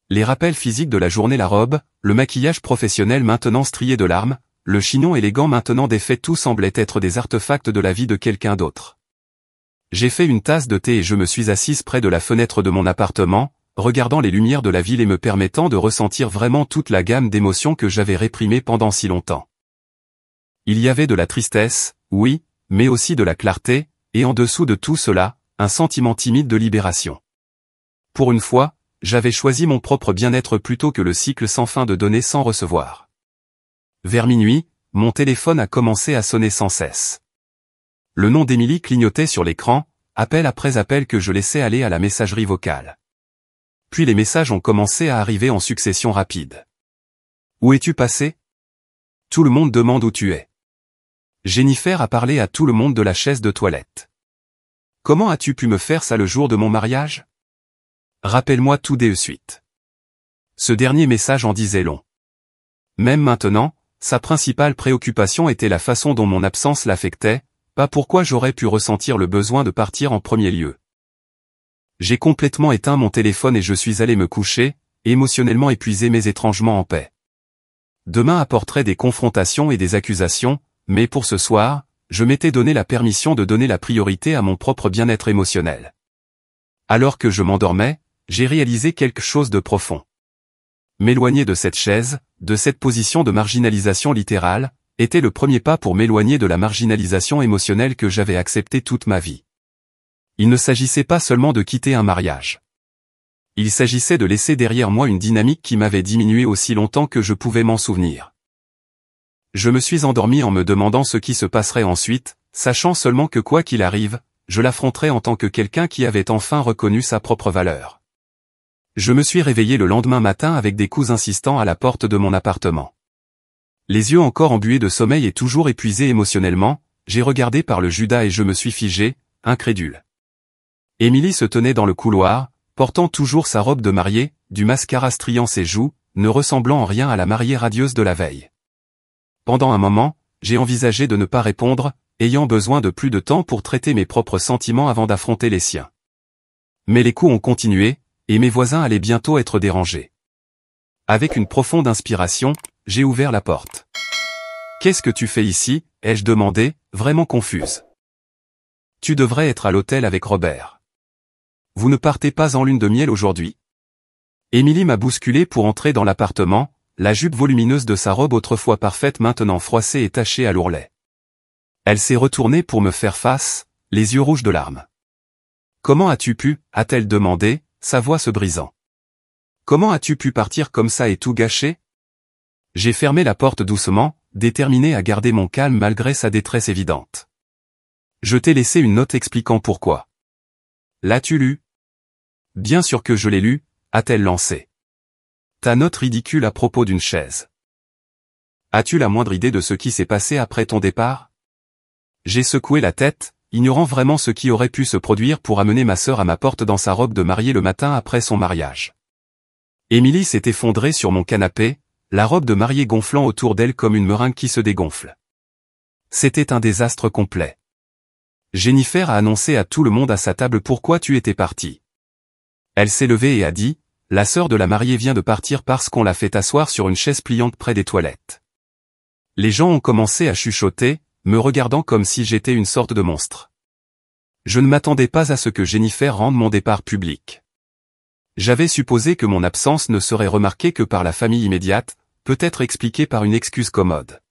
Les rappels physiques de la journée, la robe, le maquillage professionnel maintenant strié de larmes, le chignon élégant maintenant défait, tout semblait être des artefacts de la vie de quelqu'un d'autre. J'ai fait une tasse de thé et je me suis assise près de la fenêtre de mon appartement, regardant les lumières de la ville et me permettant de ressentir vraiment toute la gamme d'émotions que j'avais réprimées pendant si longtemps. Il y avait de la tristesse, oui, mais aussi de la clarté, et en dessous de tout cela, un sentiment timide de libération. Pour une fois, j'avais choisi mon propre bien-être plutôt que le cycle sans fin de donner sans recevoir. Vers minuit, mon téléphone a commencé à sonner sans cesse. Le nom d'Emily clignotait sur l'écran, appel après appel que je laissais aller à la messagerie vocale. Puis les messages ont commencé à arriver en succession rapide. Où es-tu passé? Tout le monde demande où tu es. Jennifer a parlé à tout le monde de la chaise de toilette. Comment as-tu pu me faire ça le jour de mon mariage? Rappelle-moi tout de suite. Ce dernier message en disait long. Même maintenant, sa principale préoccupation était la façon dont mon absence l'affectait, pas pourquoi j'aurais pu ressentir le besoin de partir en premier lieu. J'ai complètement éteint mon téléphone et je suis allé me coucher, émotionnellement épuisé mais étrangement en paix. Demain apporterait des confrontations et des accusations, mais pour ce soir, je m'étais donné la permission de donner la priorité à mon propre bien-être émotionnel. Alors que je m'endormais, j'ai réalisé quelque chose de profond. M'éloigner de cette chaise, de cette position de marginalisation littérale, était le premier pas pour m'éloigner de la marginalisation émotionnelle que j'avais acceptée toute ma vie. Il ne s'agissait pas seulement de quitter un mariage. Il s'agissait de laisser derrière moi une dynamique qui m'avait diminué aussi longtemps que je pouvais m'en souvenir. Je me suis endormi en me demandant ce qui se passerait ensuite, sachant seulement que quoi qu'il arrive, je l'affronterais en tant que quelqu'un qui avait enfin reconnu sa propre valeur. Je me suis réveillé le lendemain matin avec des coups insistants à la porte de mon appartement. Les yeux encore embués de sommeil et toujours épuisés émotionnellement, j'ai regardé par le Judas et je me suis figé, incrédule. Emily se tenait dans le couloir, portant toujours sa robe de mariée, du mascara striant ses joues, ne ressemblant en rien à la mariée radieuse de la veille. Pendant un moment, j'ai envisagé de ne pas répondre, ayant besoin de plus de temps pour traiter mes propres sentiments avant d'affronter les siens. Mais les coups ont continué, et mes voisins allaient bientôt être dérangés. Avec une profonde inspiration, j'ai ouvert la porte. « Qu'est-ce que tu fais ici ?» ai-je demandé, vraiment confuse. « Tu devrais être à l'hôtel avec Robert. Vous ne partez pas en lune de miel aujourd'hui ?» Émilie m'a bousculé pour entrer dans l'appartement, la jupe volumineuse de sa robe autrefois parfaite maintenant froissée et tachée à l'ourlet. Elle s'est retournée pour me faire face, les yeux rouges de larmes. « Comment as-tu pu ?» a-t-elle demandé, sa voix se brisant. « Comment as-tu pu partir comme ça et tout gâcher ?» J'ai fermé la porte doucement, déterminé à garder mon calme malgré sa détresse évidente. « Je t'ai laissé une note expliquant pourquoi. »« L'as-tu lue ?»« Bien sûr que je l'ai lue, » a-t-elle lancé. « Ta note ridicule à propos d'une chaise. As-tu la moindre idée de ce qui s'est passé après ton départ ?» J'ai secoué la tête, ignorant vraiment ce qui aurait pu se produire pour amener ma sœur à ma porte dans sa robe de mariée le matin après son mariage. Émilie s'est effondrée sur mon canapé, la robe de mariée gonflant autour d'elle comme une meringue qui se dégonfle. C'était un désastre complet. Jennifer a annoncé à tout le monde à sa table pourquoi tu étais partie. Elle s'est levée et a dit, « La sœur de la mariée vient de partir parce qu'on l'a fait asseoir sur une chaise pliante près des toilettes. » Les gens ont commencé à chuchoter, me regardant comme si j'étais une sorte de monstre. Je ne m'attendais pas à ce que Jennifer rende mon départ public. J'avais supposé que mon absence ne serait remarquée que par la famille immédiate, peut-être expliquée par une excuse commode.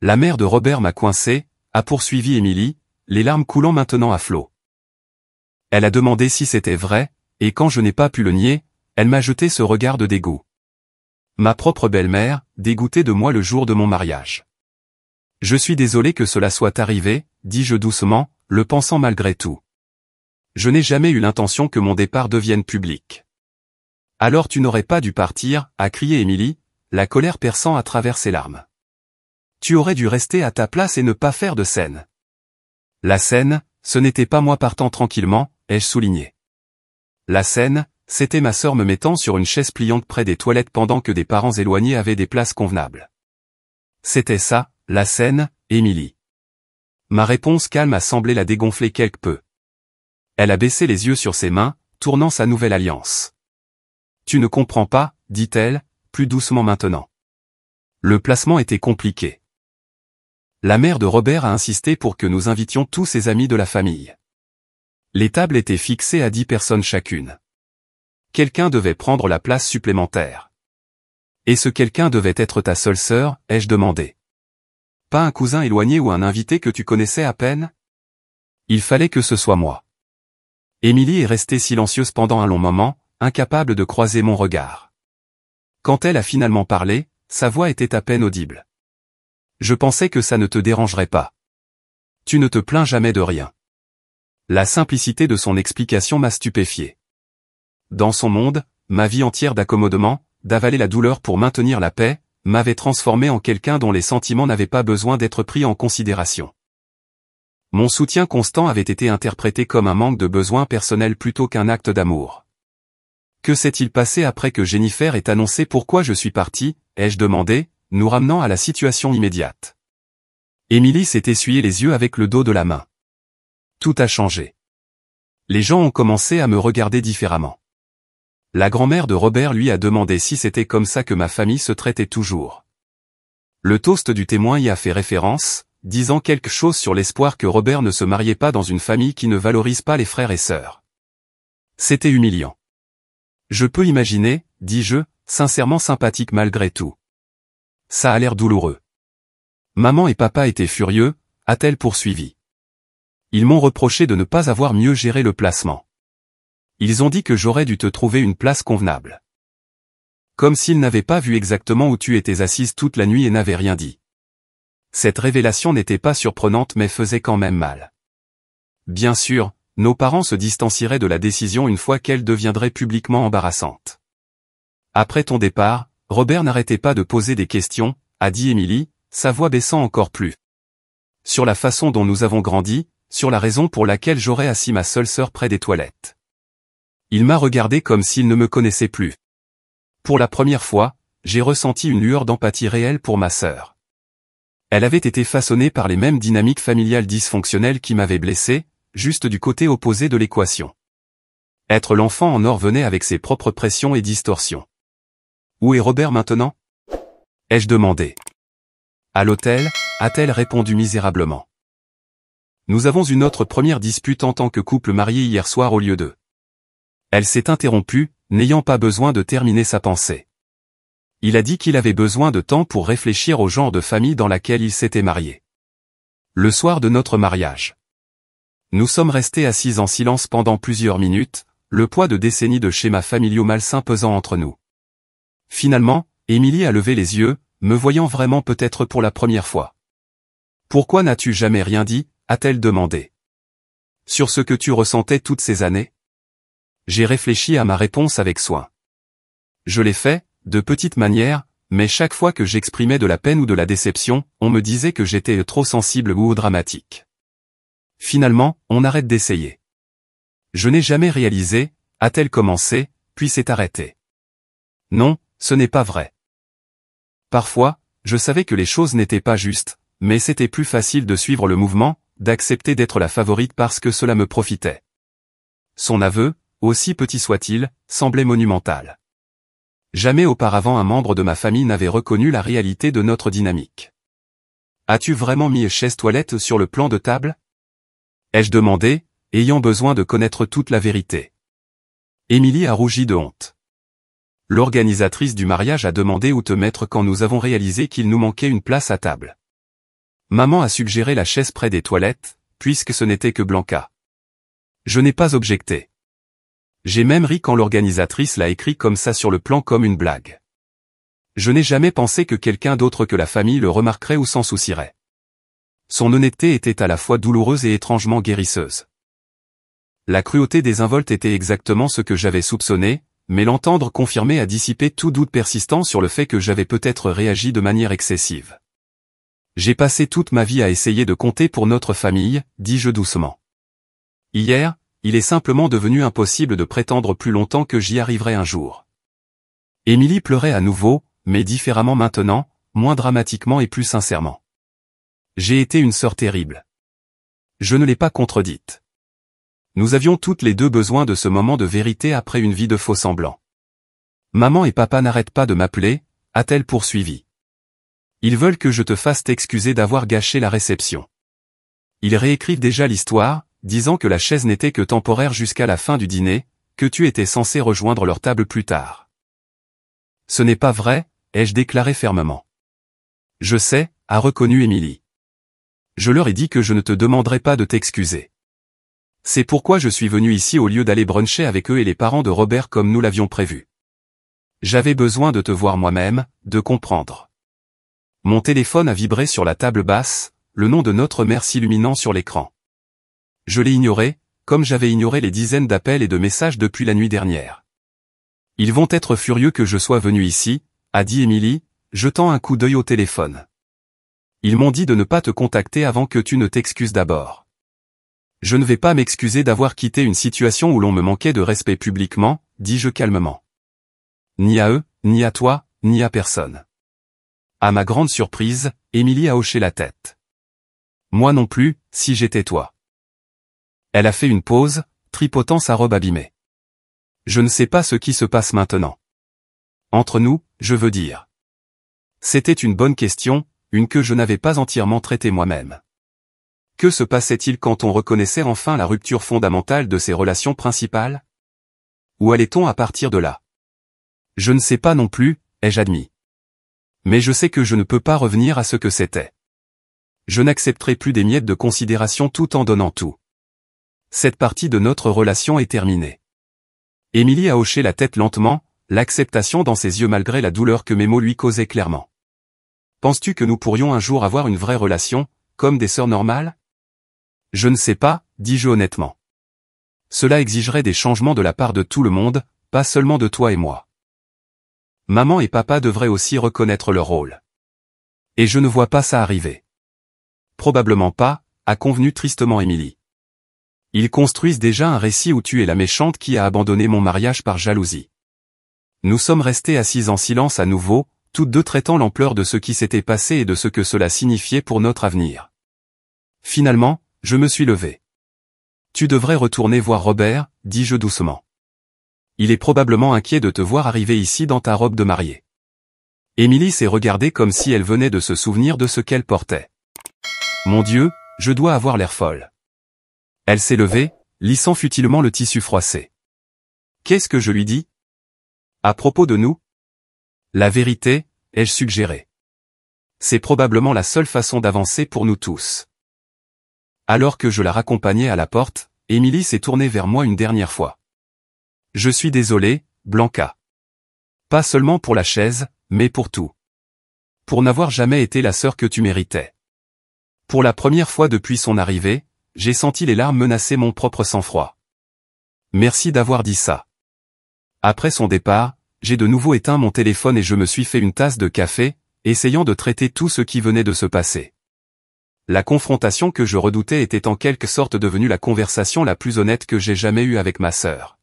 La mère de Robert m'a coincé, a poursuivi Émilie, les larmes coulant maintenant à flot. Elle a demandé si c'était vrai, et quand je n'ai pas pu le nier, elle m'a jeté ce regard de dégoût. Ma propre belle-mère, dégoûtée de moi le jour de mon mariage. Je suis désolé que cela soit arrivé, dis-je doucement, le pensant malgré tout. Je n'ai jamais eu l'intention que mon départ devienne public. Alors tu n'aurais pas dû partir, a crié Émilie, la colère perçant à travers ses larmes. Tu aurais dû rester à ta place et ne pas faire de scène. La scène, ce n'était pas moi partant tranquillement, ai-je souligné. La scène, c'était ma sœur me mettant sur une chaise pliante près des toilettes pendant que des parents éloignés avaient des places convenables. C'était ça, la scène, Émilie. Ma réponse calme a semblé la dégonfler quelque peu. Elle a baissé les yeux sur ses mains, tournant sa nouvelle alliance. Tu ne comprends pas, dit-elle, plus doucement maintenant. Le placement était compliqué. La mère de Robert a insisté pour que nous invitions tous ses amis de la famille. Les tables étaient fixées à 10 personnes chacune. Quelqu'un devait prendre la place supplémentaire. Et ce quelqu'un devait être ta seule sœur, ai-je demandé. Pas un cousin éloigné ou un invité que tu connaissais à peine? Il fallait que ce soit moi. Émilie est restée silencieuse pendant un long moment, incapable de croiser mon regard. Quand elle a finalement parlé, sa voix était à peine audible. Je pensais que ça ne te dérangerait pas. Tu ne te plains jamais de rien. La simplicité de son explication m'a stupéfié. Dans son monde, ma vie entière d'accommodement, d'avaler la douleur pour maintenir la paix, m'avait transformé en quelqu'un dont les sentiments n'avaient pas besoin d'être pris en considération. Mon soutien constant avait été interprété comme un manque de besoin personnel plutôt qu'un acte d'amour. Que s'est-il passé après que Jennifer ait annoncé pourquoi je suis parti, ai-je demandé, nous ramenant à la situation immédiate. Émilie s'est essuyé les yeux avec le dos de la main. Tout a changé. Les gens ont commencé à me regarder différemment. La grand-mère de Robert lui a demandé si c'était comme ça que ma famille se traitait toujours. Le toast du témoin y a fait référence, disant quelque chose sur l'espoir que Robert ne se mariait pas dans une famille qui ne valorise pas les frères et sœurs. C'était humiliant. Je peux imaginer, dis-je, sincèrement sympathique malgré tout. Ça a l'air douloureux. Maman et papa étaient furieux, a-t-elle poursuivi. Ils m'ont reproché de ne pas avoir mieux géré le placement. Ils ont dit que j'aurais dû te trouver une place convenable. Comme s'ils n'avaient pas vu exactement où tu étais assise toute la nuit et n'avaient rien dit. Cette révélation n'était pas surprenante mais faisait quand même mal. Bien sûr, nos parents se distancieraient de la décision une fois qu'elle deviendrait publiquement embarrassante. Après ton départ, Robert n'arrêtait pas de poser des questions, a dit Émilie, sa voix baissant encore plus. Sur la façon dont nous avons grandi, sur la raison pour laquelle j'aurais assis ma seule sœur près des toilettes. Il m'a regardé comme s'il ne me connaissait plus. Pour la première fois, j'ai ressenti une lueur d'empathie réelle pour ma sœur. Elle avait été façonnée par les mêmes dynamiques familiales dysfonctionnelles qui m'avaient blessé, juste du côté opposé de l'équation. Être l'enfant en or venait avec ses propres pressions et distorsions. Où est Robert maintenant? Ai-je demandé. À l'hôtel, a-t-elle répondu misérablement. Nous avons eu notre première dispute en tant que couple marié hier soir au lieu de. Elle s'est interrompue, n'ayant pas besoin de terminer sa pensée. Il a dit qu'il avait besoin de temps pour réfléchir au genre de famille dans laquelle il s'était marié. Le soir de notre mariage. Nous sommes restés assis en silence pendant plusieurs minutes, le poids de décennies de schémas familiaux malsains pesant entre nous. Finalement, Émilie a levé les yeux, me voyant vraiment peut-être pour la première fois. « Pourquoi n'as-tu jamais rien dit ?» a-t-elle demandé. « Sur ce que tu ressentais toutes ces années ?» J'ai réfléchi à ma réponse avec soin. Je l'ai fait, de petite manière, mais chaque fois que j'exprimais de la peine ou de la déception, on me disait que j'étais trop sensible ou dramatique. Finalement, on arrête d'essayer. Je n'ai jamais réalisé, a-t-elle commencé, puis s'est arrêtée. Non, ce n'est pas vrai. Parfois, je savais que les choses n'étaient pas justes, mais c'était plus facile de suivre le mouvement, d'accepter d'être la favorite parce que cela me profitait. Son aveu, aussi petit soit-il, semblait monumental. Jamais auparavant un membre de ma famille n'avait reconnu la réalité de notre dynamique. « As-tu vraiment mis chaise-toilette sur le plan de table ?» ai-je demandé, ayant besoin de connaître toute la vérité. Émilie a rougi de honte. L'organisatrice du mariage a demandé où te mettre quand nous avons réalisé qu'il nous manquait une place à table. Maman a suggéré la chaise près des toilettes, puisque ce n'était que Blanca. Je n'ai pas objecté. J'ai même ri quand l'organisatrice l'a écrit comme ça sur le plan comme une blague. Je n'ai jamais pensé que quelqu'un d'autre que la famille le remarquerait ou s'en soucierait. Son honnêteté était à la fois douloureuse et étrangement guérisseuse. La cruauté désinvolte était exactement ce que j'avais soupçonné, mais l'entendre confirmer a dissipé tout doute persistant sur le fait que j'avais peut-être réagi de manière excessive. J'ai passé toute ma vie à essayer de compter pour notre famille, dis-je doucement. Hier, il est simplement devenu impossible de prétendre plus longtemps que j'y arriverai un jour. Émilie pleurait à nouveau, mais différemment maintenant, moins dramatiquement et plus sincèrement. J'ai été une sœur terrible. Je ne l'ai pas contredite. Nous avions toutes les deux besoin de ce moment de vérité après une vie de faux-semblants. Maman et papa n'arrêtent pas de m'appeler, a-t-elle poursuivi. Ils veulent que je te fasse t'excuser d'avoir gâché la réception. Ils réécrivent déjà l'histoire, disant que la chaise n'était que temporaire jusqu'à la fin du dîner, que tu étais censé rejoindre leur table plus tard. Ce n'est pas vrai, ai-je déclaré fermement. Je sais, a reconnu Émilie. Je leur ai dit que je ne te demanderai pas de t'excuser. C'est pourquoi je suis venu ici au lieu d'aller bruncher avec eux et les parents de Robert comme nous l'avions prévu. J'avais besoin de te voir moi-même, de comprendre. Mon téléphone a vibré sur la table basse, le nom de notre mère s'illuminant sur l'écran. Je l'ai ignoré, comme j'avais ignoré les dizaines d'appels et de messages depuis la nuit dernière. Ils vont être furieux que je sois venu ici, a dit Émilie, jetant un coup d'œil au téléphone. Ils m'ont dit de ne pas te contacter avant que tu ne t'excuses d'abord. Je ne vais pas m'excuser d'avoir quitté une situation où l'on me manquait de respect publiquement, dis-je calmement. Ni à eux, ni à toi, ni à personne. À ma grande surprise, Émilie a hoché la tête. Moi non plus, si j'étais toi. Elle a fait une pause, tripotant sa robe abîmée. Je ne sais pas ce qui se passe maintenant. Entre nous, je veux dire. C'était une bonne question, une que je n'avais pas entièrement traitée moi-même. Que se passait-il quand on reconnaissait enfin la rupture fondamentale de ses relations principales? Où allait-on à partir de là? Je ne sais pas non plus, ai-je admis. Mais je sais que je ne peux pas revenir à ce que c'était. Je n'accepterai plus des miettes de considération tout en donnant tout. Cette partie de notre relation est terminée. Émilie a hoché la tête lentement, l'acceptation dans ses yeux malgré la douleur que mes mots lui causaient clairement. Penses-tu que nous pourrions un jour avoir une vraie relation, comme des sœurs normales? Je ne sais pas, dis-je honnêtement. Cela exigerait des changements de la part de tout le monde, pas seulement de toi et moi. Maman et papa devraient aussi reconnaître leur rôle. Et je ne vois pas ça arriver. Probablement pas, a convenu tristement Émilie. Ils construisent déjà un récit où tu es la méchante qui a abandonné mon mariage par jalousie. Nous sommes restés assises en silence à nouveau, toutes deux traitant l'ampleur de ce qui s'était passé et de ce que cela signifiait pour notre avenir. Finalement, je me suis levé. Tu devrais retourner voir Robert, dis-je doucement. Il est probablement inquiet de te voir arriver ici dans ta robe de mariée. Émilie s'est regardée comme si elle venait de se souvenir de ce qu'elle portait. Mon Dieu, je dois avoir l'air folle. Elle s'est levée, lissant futilement le tissu froissé. Qu'est-ce que je lui dis? À propos de nous? La vérité, ai-je suggéré. C'est probablement la seule façon d'avancer pour nous tous. Alors que je la raccompagnais à la porte, Émilie s'est tournée vers moi une dernière fois. Je suis désolé, Blanca. Pas seulement pour la chaise, mais pour tout. Pour n'avoir jamais été la sœur que tu méritais. Pour la première fois depuis son arrivée, j'ai senti les larmes menacer mon propre sang-froid. Merci d'avoir dit ça. Après son départ, j'ai de nouveau éteint mon téléphone et je me suis fait une tasse de café, essayant de traiter tout ce qui venait de se passer. La confrontation que je redoutais était en quelque sorte devenue la conversation la plus honnête que j'ai jamais eue avec ma sœur.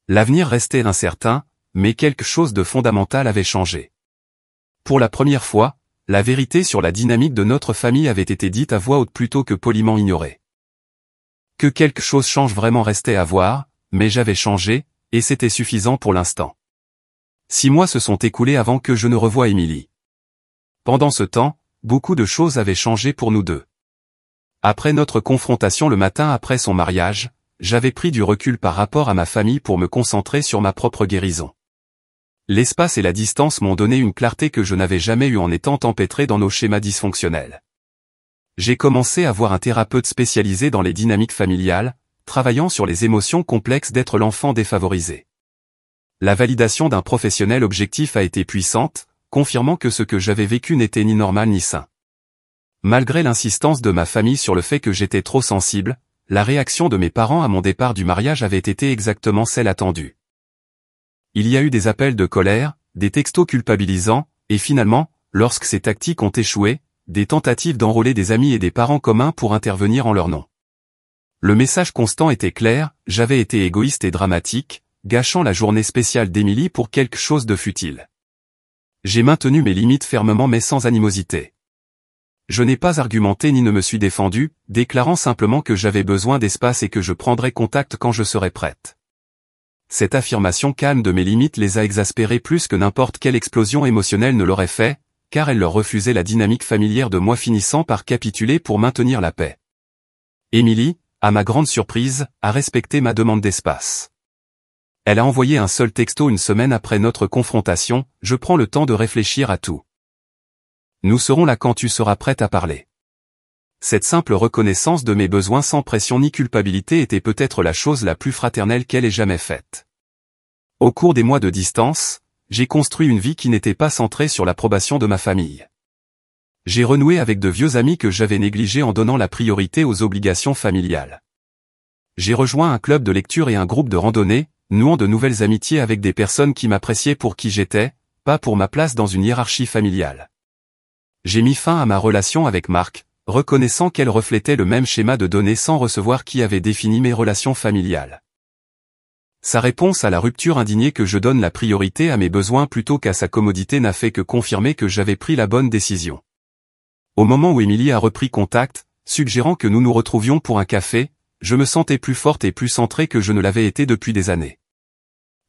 L'avenir restait incertain, mais quelque chose de fondamental avait changé. Pour la première fois, la vérité sur la dynamique de notre famille avait été dite à voix haute plutôt que poliment ignorée. Que quelque chose change vraiment restait à voir, mais j'avais changé, et c'était suffisant pour l'instant. 6 mois se sont écoulés avant que je ne revoie Émilie. Pendant ce temps, beaucoup de choses avaient changé pour nous deux. Après notre confrontation le matin après son mariage, j'avais pris du recul par rapport à ma famille pour me concentrer sur ma propre guérison. L'espace et la distance m'ont donné une clarté que je n'avais jamais eue en étant empêtré dans nos schémas dysfonctionnels. J'ai commencé à voir un thérapeute spécialisé dans les dynamiques familiales, travaillant sur les émotions complexes d'être l'enfant défavorisé. La validation d'un professionnel objectif a été puissante, confirmant que ce que j'avais vécu n'était ni normal ni sain. Malgré l'insistance de ma famille sur le fait que j'étais trop sensible, la réaction de mes parents à mon départ du mariage avait été exactement celle attendue. Il y a eu des appels de colère, des textos culpabilisants, et finalement, lorsque ces tactiques ont échoué, des tentatives d'enrôler des amis et des parents communs pour intervenir en leur nom. Le message constant était clair, j'avais été égoïste et dramatique, gâchant la journée spéciale d'Émilie pour quelque chose de futile. J'ai maintenu mes limites fermement mais sans animosité. Je n'ai pas argumenté ni ne me suis défendu, déclarant simplement que j'avais besoin d'espace et que je prendrais contact quand je serais prête. Cette affirmation calme de mes limites les a exaspérés plus que n'importe quelle explosion émotionnelle ne l'aurait fait, car elle leur refusait la dynamique familière de moi finissant par capituler pour maintenir la paix. Émilie, à ma grande surprise, a respecté ma demande d'espace. Elle a envoyé un seul texto une semaine après notre confrontation, je prends le temps de réfléchir à tout. Nous serons là quand tu seras prête à parler. Cette simple reconnaissance de mes besoins sans pression ni culpabilité était peut-être la chose la plus fraternelle qu'elle ait jamais faite. Au cours des mois de distance, j'ai construit une vie qui n'était pas centrée sur l'approbation de ma famille. J'ai renoué avec de vieux amis que j'avais négligés en donnant la priorité aux obligations familiales. J'ai rejoint un club de lecture et un groupe de randonnée, nouant de nouvelles amitiés avec des personnes qui m'appréciaient pour qui j'étais, pas pour ma place dans une hiérarchie familiale. J'ai mis fin à ma relation avec Marc, reconnaissant qu'elle reflétait le même schéma de donner sans recevoir qui avait défini mes relations familiales. Sa réponse à la rupture indignée que je donne la priorité à mes besoins plutôt qu'à sa commodité n'a fait que confirmer que j'avais pris la bonne décision. Au moment où Émilie a repris contact, suggérant que nous nous retrouvions pour un café, je me sentais plus forte et plus centrée que je ne l'avais été depuis des années.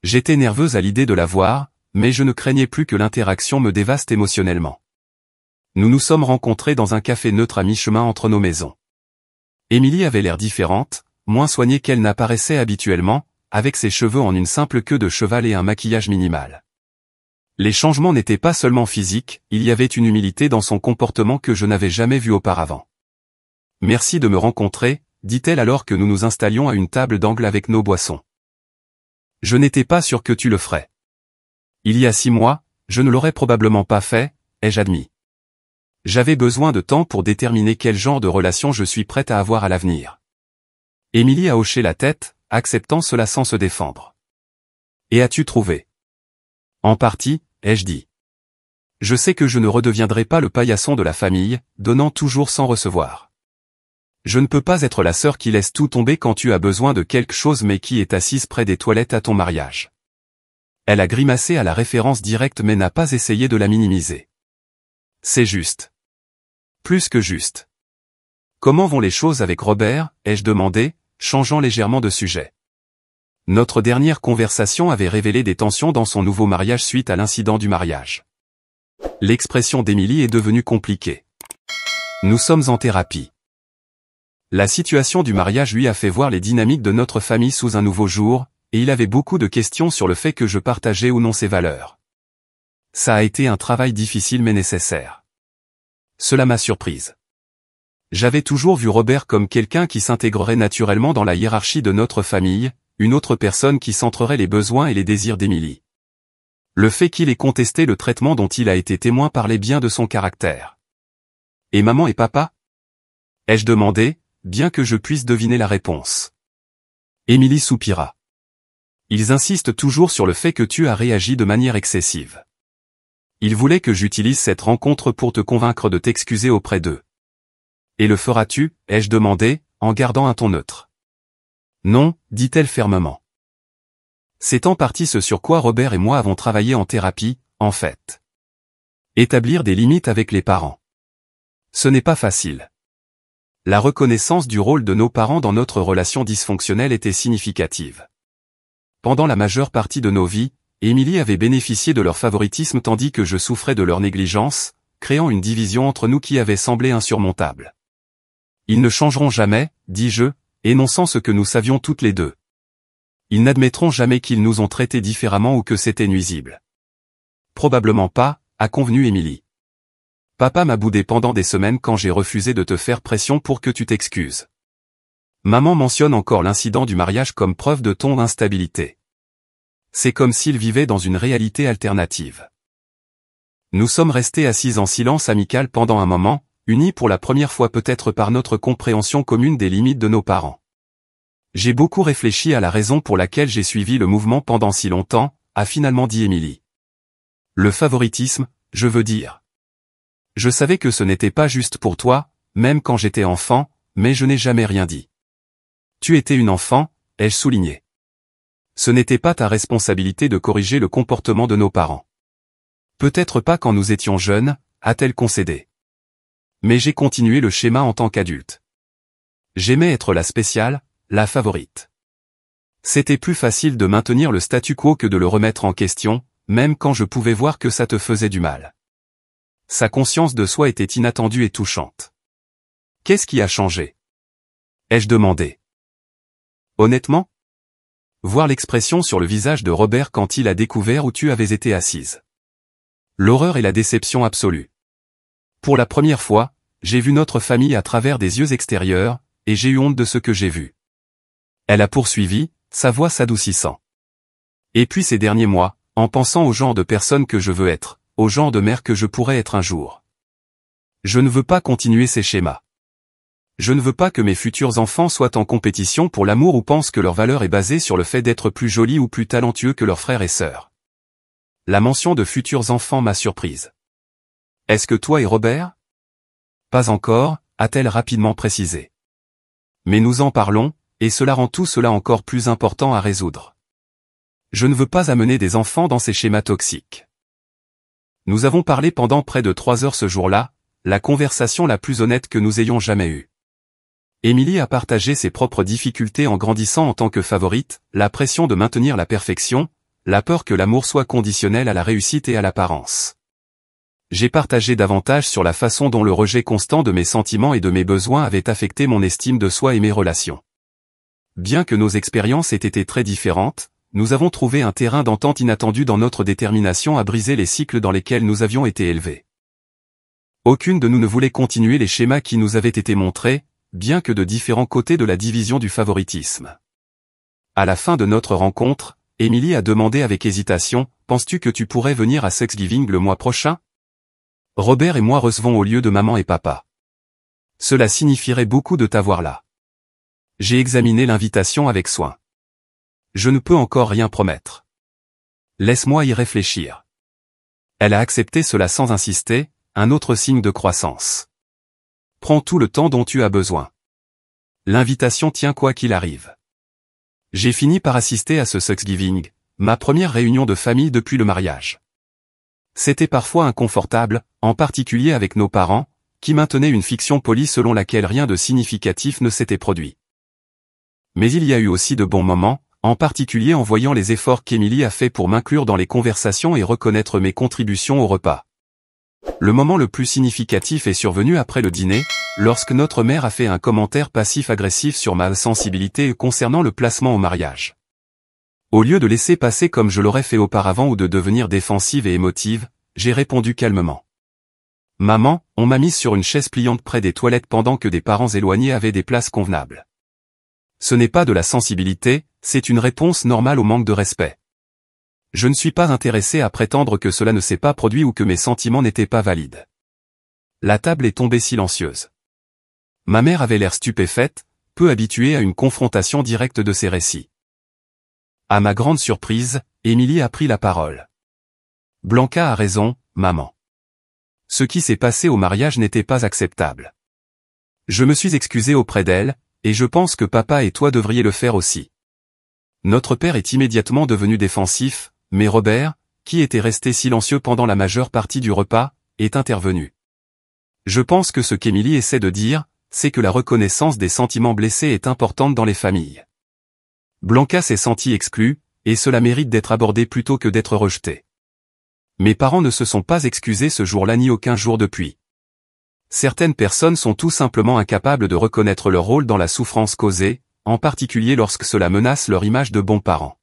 J'étais nerveuse à l'idée de la voir, mais je ne craignais plus que l'interaction me dévaste émotionnellement. Nous nous sommes rencontrés dans un café neutre à mi-chemin entre nos maisons. Émilie avait l'air différente, moins soignée qu'elle n'apparaissait habituellement, avec ses cheveux en une simple queue de cheval et un maquillage minimal. Les changements n'étaient pas seulement physiques, il y avait une humilité dans son comportement que je n'avais jamais vue auparavant. « Merci de me rencontrer », dit-elle alors que nous nous installions à une table d'angle avec nos boissons. « Je n'étais pas sûr que tu le ferais. Il y a 6 mois, je ne l'aurais probablement pas fait, ai-je admis. J'avais besoin de temps pour déterminer quel genre de relation je suis prête à avoir à l'avenir. » Émilie a hoché la tête, acceptant cela sans se défendre. « Et as-tu trouvé ? » « En partie, ai-je dit. Je sais que je ne redeviendrai pas le paillasson de la famille, donnant toujours sans recevoir. Je ne peux pas être la sœur qui laisse tout tomber quand tu as besoin de quelque chose mais qui est assise près des toilettes à ton mariage. Elle a grimacé à la référence directe mais n'a pas essayé de la minimiser. C'est juste. Plus que juste. Comment vont les choses avec Robert, ai-je demandé, changeant légèrement de sujet. Notre dernière conversation avait révélé des tensions dans son nouveau mariage suite à l'incident du mariage. L'expression d'Émilie est devenue compliquée. Nous sommes en thérapie. La situation du mariage lui a fait voir les dynamiques de notre famille sous un nouveau jour, et il avait beaucoup de questions sur le fait que je partageais ou non ses valeurs. Ça a été un travail difficile mais nécessaire. Cela m'a surprise. J'avais toujours vu Robert comme quelqu'un qui s'intégrerait naturellement dans la hiérarchie de notre famille, une autre personne qui centrerait les besoins et les désirs d'Émilie. Le fait qu'il ait contesté le traitement dont il a été témoin parlait bien de son caractère. Et maman et papa? Ai-je demandé, bien que je puisse deviner la réponse. Émilie soupira. Ils insistent toujours sur le fait que tu as réagi de manière excessive. Ils voulaient que j'utilise cette rencontre pour te convaincre de t'excuser auprès d'eux. Et le feras-tu, ai-je demandé, en gardant un ton neutre. Non, dit-elle fermement. C'est en partie ce sur quoi Robert et moi avons travaillé en thérapie, en fait. Établir des limites avec les parents. Ce n'est pas facile. La reconnaissance du rôle de nos parents dans notre relation dysfonctionnelle était significative. Pendant la majeure partie de nos vies, Émilie avait bénéficié de leur favoritisme tandis que je souffrais de leur négligence, créant une division entre nous qui avait semblé insurmontable. Ils ne changeront jamais, dis-je, énonçant ce que nous savions toutes les deux. Ils n'admettront jamais qu'ils nous ont traités différemment ou que c'était nuisible. Probablement pas, a convenu Émilie. Papa m'a boudé pendant des semaines quand j'ai refusé de te faire pression pour que tu t'excuses. Maman mentionne encore l'incident du mariage comme preuve de ton instabilité. C'est comme s'il vivait dans une réalité alternative. Nous sommes restés assis en silence amical pendant un moment, unis pour la première fois peut-être par notre compréhension commune des limites de nos parents. J'ai beaucoup réfléchi à la raison pour laquelle j'ai suivi le mouvement pendant si longtemps, a finalement dit Émilie. Le favoritisme, je veux dire. Je savais que ce n'était pas juste pour toi, même quand j'étais enfant, mais je n'ai jamais rien dit. Tu étais une enfant, ai-je souligné. Ce n'était pas ta responsabilité de corriger le comportement de nos parents. Peut-être pas quand nous étions jeunes, a-t-elle concédé. Mais j'ai continué le schéma en tant qu'adulte. J'aimais être la spéciale, la favorite. C'était plus facile de maintenir le statu quo que de le remettre en question, même quand je pouvais voir que ça te faisait du mal. Sa conscience de soi était inattendue et touchante. Qu'est-ce qui a changé? Ai-je demandé. Honnêtement? Voir l'expression sur le visage de Robert quand il a découvert où tu avais été assise. L'horreur et la déception absolue. Pour la première fois, j'ai vu notre famille à travers des yeux extérieurs, et j'ai eu honte de ce que j'ai vu. Elle a poursuivi, sa voix s'adoucissant. Et puis ces derniers mois, en pensant au genre de personne que je veux être, au genre de mère que je pourrais être un jour. Je ne veux pas continuer ces schémas. Je ne veux pas que mes futurs enfants soient en compétition pour l'amour ou pensent que leur valeur est basée sur le fait d'être plus jolis ou plus talentueux que leurs frères et sœurs. La mention de futurs enfants m'a surprise. Est-ce que toi et Robert? Pas encore, a-t-elle rapidement précisé. Mais nous en parlons, et cela rend tout cela encore plus important à résoudre. Je ne veux pas amener des enfants dans ces schémas toxiques. Nous avons parlé pendant près de 3 heures ce jour-là, la conversation la plus honnête que nous ayons jamais eue. Émilie a partagé ses propres difficultés en grandissant en tant que favorite, la pression de maintenir la perfection, la peur que l'amour soit conditionnel à la réussite et à l'apparence. J'ai partagé davantage sur la façon dont le rejet constant de mes sentiments et de mes besoins avait affecté mon estime de soi et mes relations. Bien que nos expériences aient été très différentes, nous avons trouvé un terrain d'entente inattendu dans notre détermination à briser les cycles dans lesquels nous avions été élevés. Aucune de nous ne voulait continuer les schémas qui nous avaient été montrés, bien que de différents côtés de la division du favoritisme. À la fin de notre rencontre, Émilie a demandé avec hésitation, « Penses-tu que tu pourrais venir à Thanksgiving le mois prochain ?» Robert et moi recevons au lieu de maman et papa. Cela signifierait beaucoup de t'avoir là. J'ai examiné l'invitation avec soin. Je ne peux encore rien promettre. Laisse-moi y réfléchir. Elle a accepté cela sans insister, un autre signe de croissance. Prends tout le temps dont tu as besoin. L'invitation tient quoi qu'il arrive. J'ai fini par assister à ce Thanksgiving, ma première réunion de famille depuis le mariage. C'était parfois inconfortable, en particulier avec nos parents, qui maintenaient une fiction polie selon laquelle rien de significatif ne s'était produit. Mais il y a eu aussi de bons moments, en particulier en voyant les efforts qu'Émilie a fait pour m'inclure dans les conversations et reconnaître mes contributions au repas. Le moment le plus significatif est survenu après le dîner, lorsque notre mère a fait un commentaire passif-agressif sur ma sensibilité concernant le placement au mariage. Au lieu de laisser passer comme je l'aurais fait auparavant ou de devenir défensive et émotive, j'ai répondu calmement. « Maman, on m'a mise sur une chaise pliante près des toilettes pendant que des parents éloignés avaient des places convenables. Ce n'est pas de la sensibilité, c'est une réponse normale au manque de respect. Je ne suis pas intéressé à prétendre que cela ne s'est pas produit ou que mes sentiments n'étaient pas valides. » La table est tombée silencieuse. Ma mère avait l'air stupéfaite, peu habituée à une confrontation directe de ses récits. À ma grande surprise, Émilie a pris la parole. « Blanca a raison, maman. Ce qui s'est passé au mariage n'était pas acceptable. Je me suis excusé auprès d'elle, et je pense que papa et toi devriez le faire aussi. » Notre père est immédiatement devenu défensif, mais Robert, qui était resté silencieux pendant la majeure partie du repas, est intervenu. Je pense que ce qu'Émilie essaie de dire, c'est que la reconnaissance des sentiments blessés est importante dans les familles. Blanca s'est sentie exclue, et cela mérite d'être abordé plutôt que d'être rejeté. Mes parents ne se sont pas excusés ce jour-là ni aucun jour depuis. Certaines personnes sont tout simplement incapables de reconnaître leur rôle dans la souffrance causée, en particulier lorsque cela menace leur image de bons parents.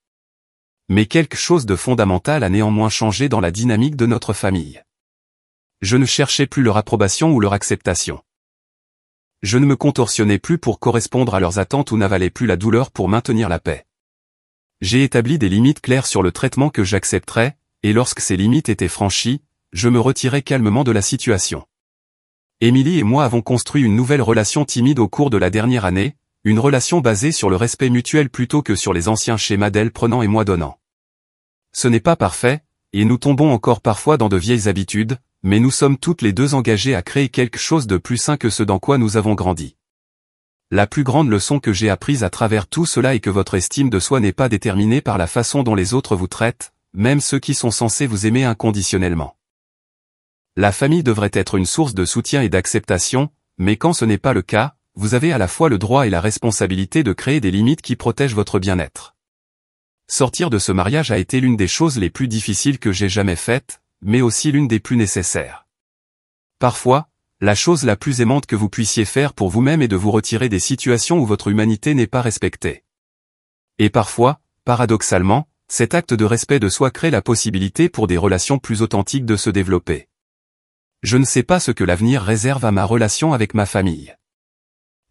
Mais quelque chose de fondamental a néanmoins changé dans la dynamique de notre famille. Je ne cherchais plus leur approbation ou leur acceptation. Je ne me contorsionnais plus pour correspondre à leurs attentes ou n'avalais plus la douleur pour maintenir la paix. J'ai établi des limites claires sur le traitement que j'accepterais, et lorsque ces limites étaient franchies, je me retirais calmement de la situation. Émilie et moi avons construit une nouvelle relation timide au cours de la dernière année, une relation basée sur le respect mutuel plutôt que sur les anciens schémas d'elle prenant et moi donnant. Ce n'est pas parfait, et nous tombons encore parfois dans de vieilles habitudes, mais nous sommes toutes les deux engagées à créer quelque chose de plus sain que ce dans quoi nous avons grandi. La plus grande leçon que j'ai apprise à travers tout cela est que votre estime de soi n'est pas déterminée par la façon dont les autres vous traitent, même ceux qui sont censés vous aimer inconditionnellement. La famille devrait être une source de soutien et d'acceptation, mais quand ce n'est pas le cas, vous avez à la fois le droit et la responsabilité de créer des limites qui protègent votre bien-être. Sortir de ce mariage a été l'une des choses les plus difficiles que j'ai jamais faites, mais aussi l'une des plus nécessaires. Parfois, la chose la plus aimante que vous puissiez faire pour vous-même est de vous retirer des situations où votre humanité n'est pas respectée. Et parfois, paradoxalement, cet acte de respect de soi crée la possibilité pour des relations plus authentiques de se développer. Je ne sais pas ce que l'avenir réserve à ma relation avec ma famille.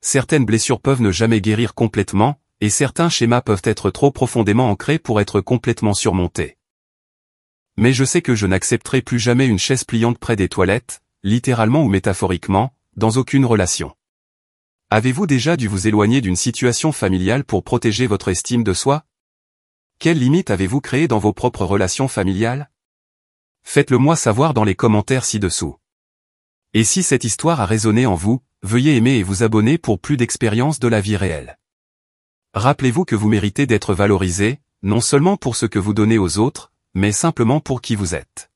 Certaines blessures peuvent ne jamais guérir complètement, et certains schémas peuvent être trop profondément ancrés pour être complètement surmontés. Mais je sais que je n'accepterai plus jamais une chaise pliante près des toilettes, littéralement ou métaphoriquement, dans aucune relation. Avez-vous déjà dû vous éloigner d'une situation familiale pour protéger votre estime de soi? Quelles limites avez-vous créées dans vos propres relations familiales? Faites-le moi savoir dans les commentaires ci-dessous. Et si cette histoire a résonné en vous, veuillez aimer et vous abonner pour plus d'expériences de la vie réelle. Rappelez-vous que vous méritez d'être valorisé, non seulement pour ce que vous donnez aux autres, mais simplement pour qui vous êtes.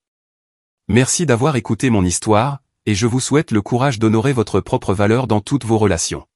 Merci d'avoir écouté mon histoire, et je vous souhaite le courage d'honorer votre propre valeur dans toutes vos relations.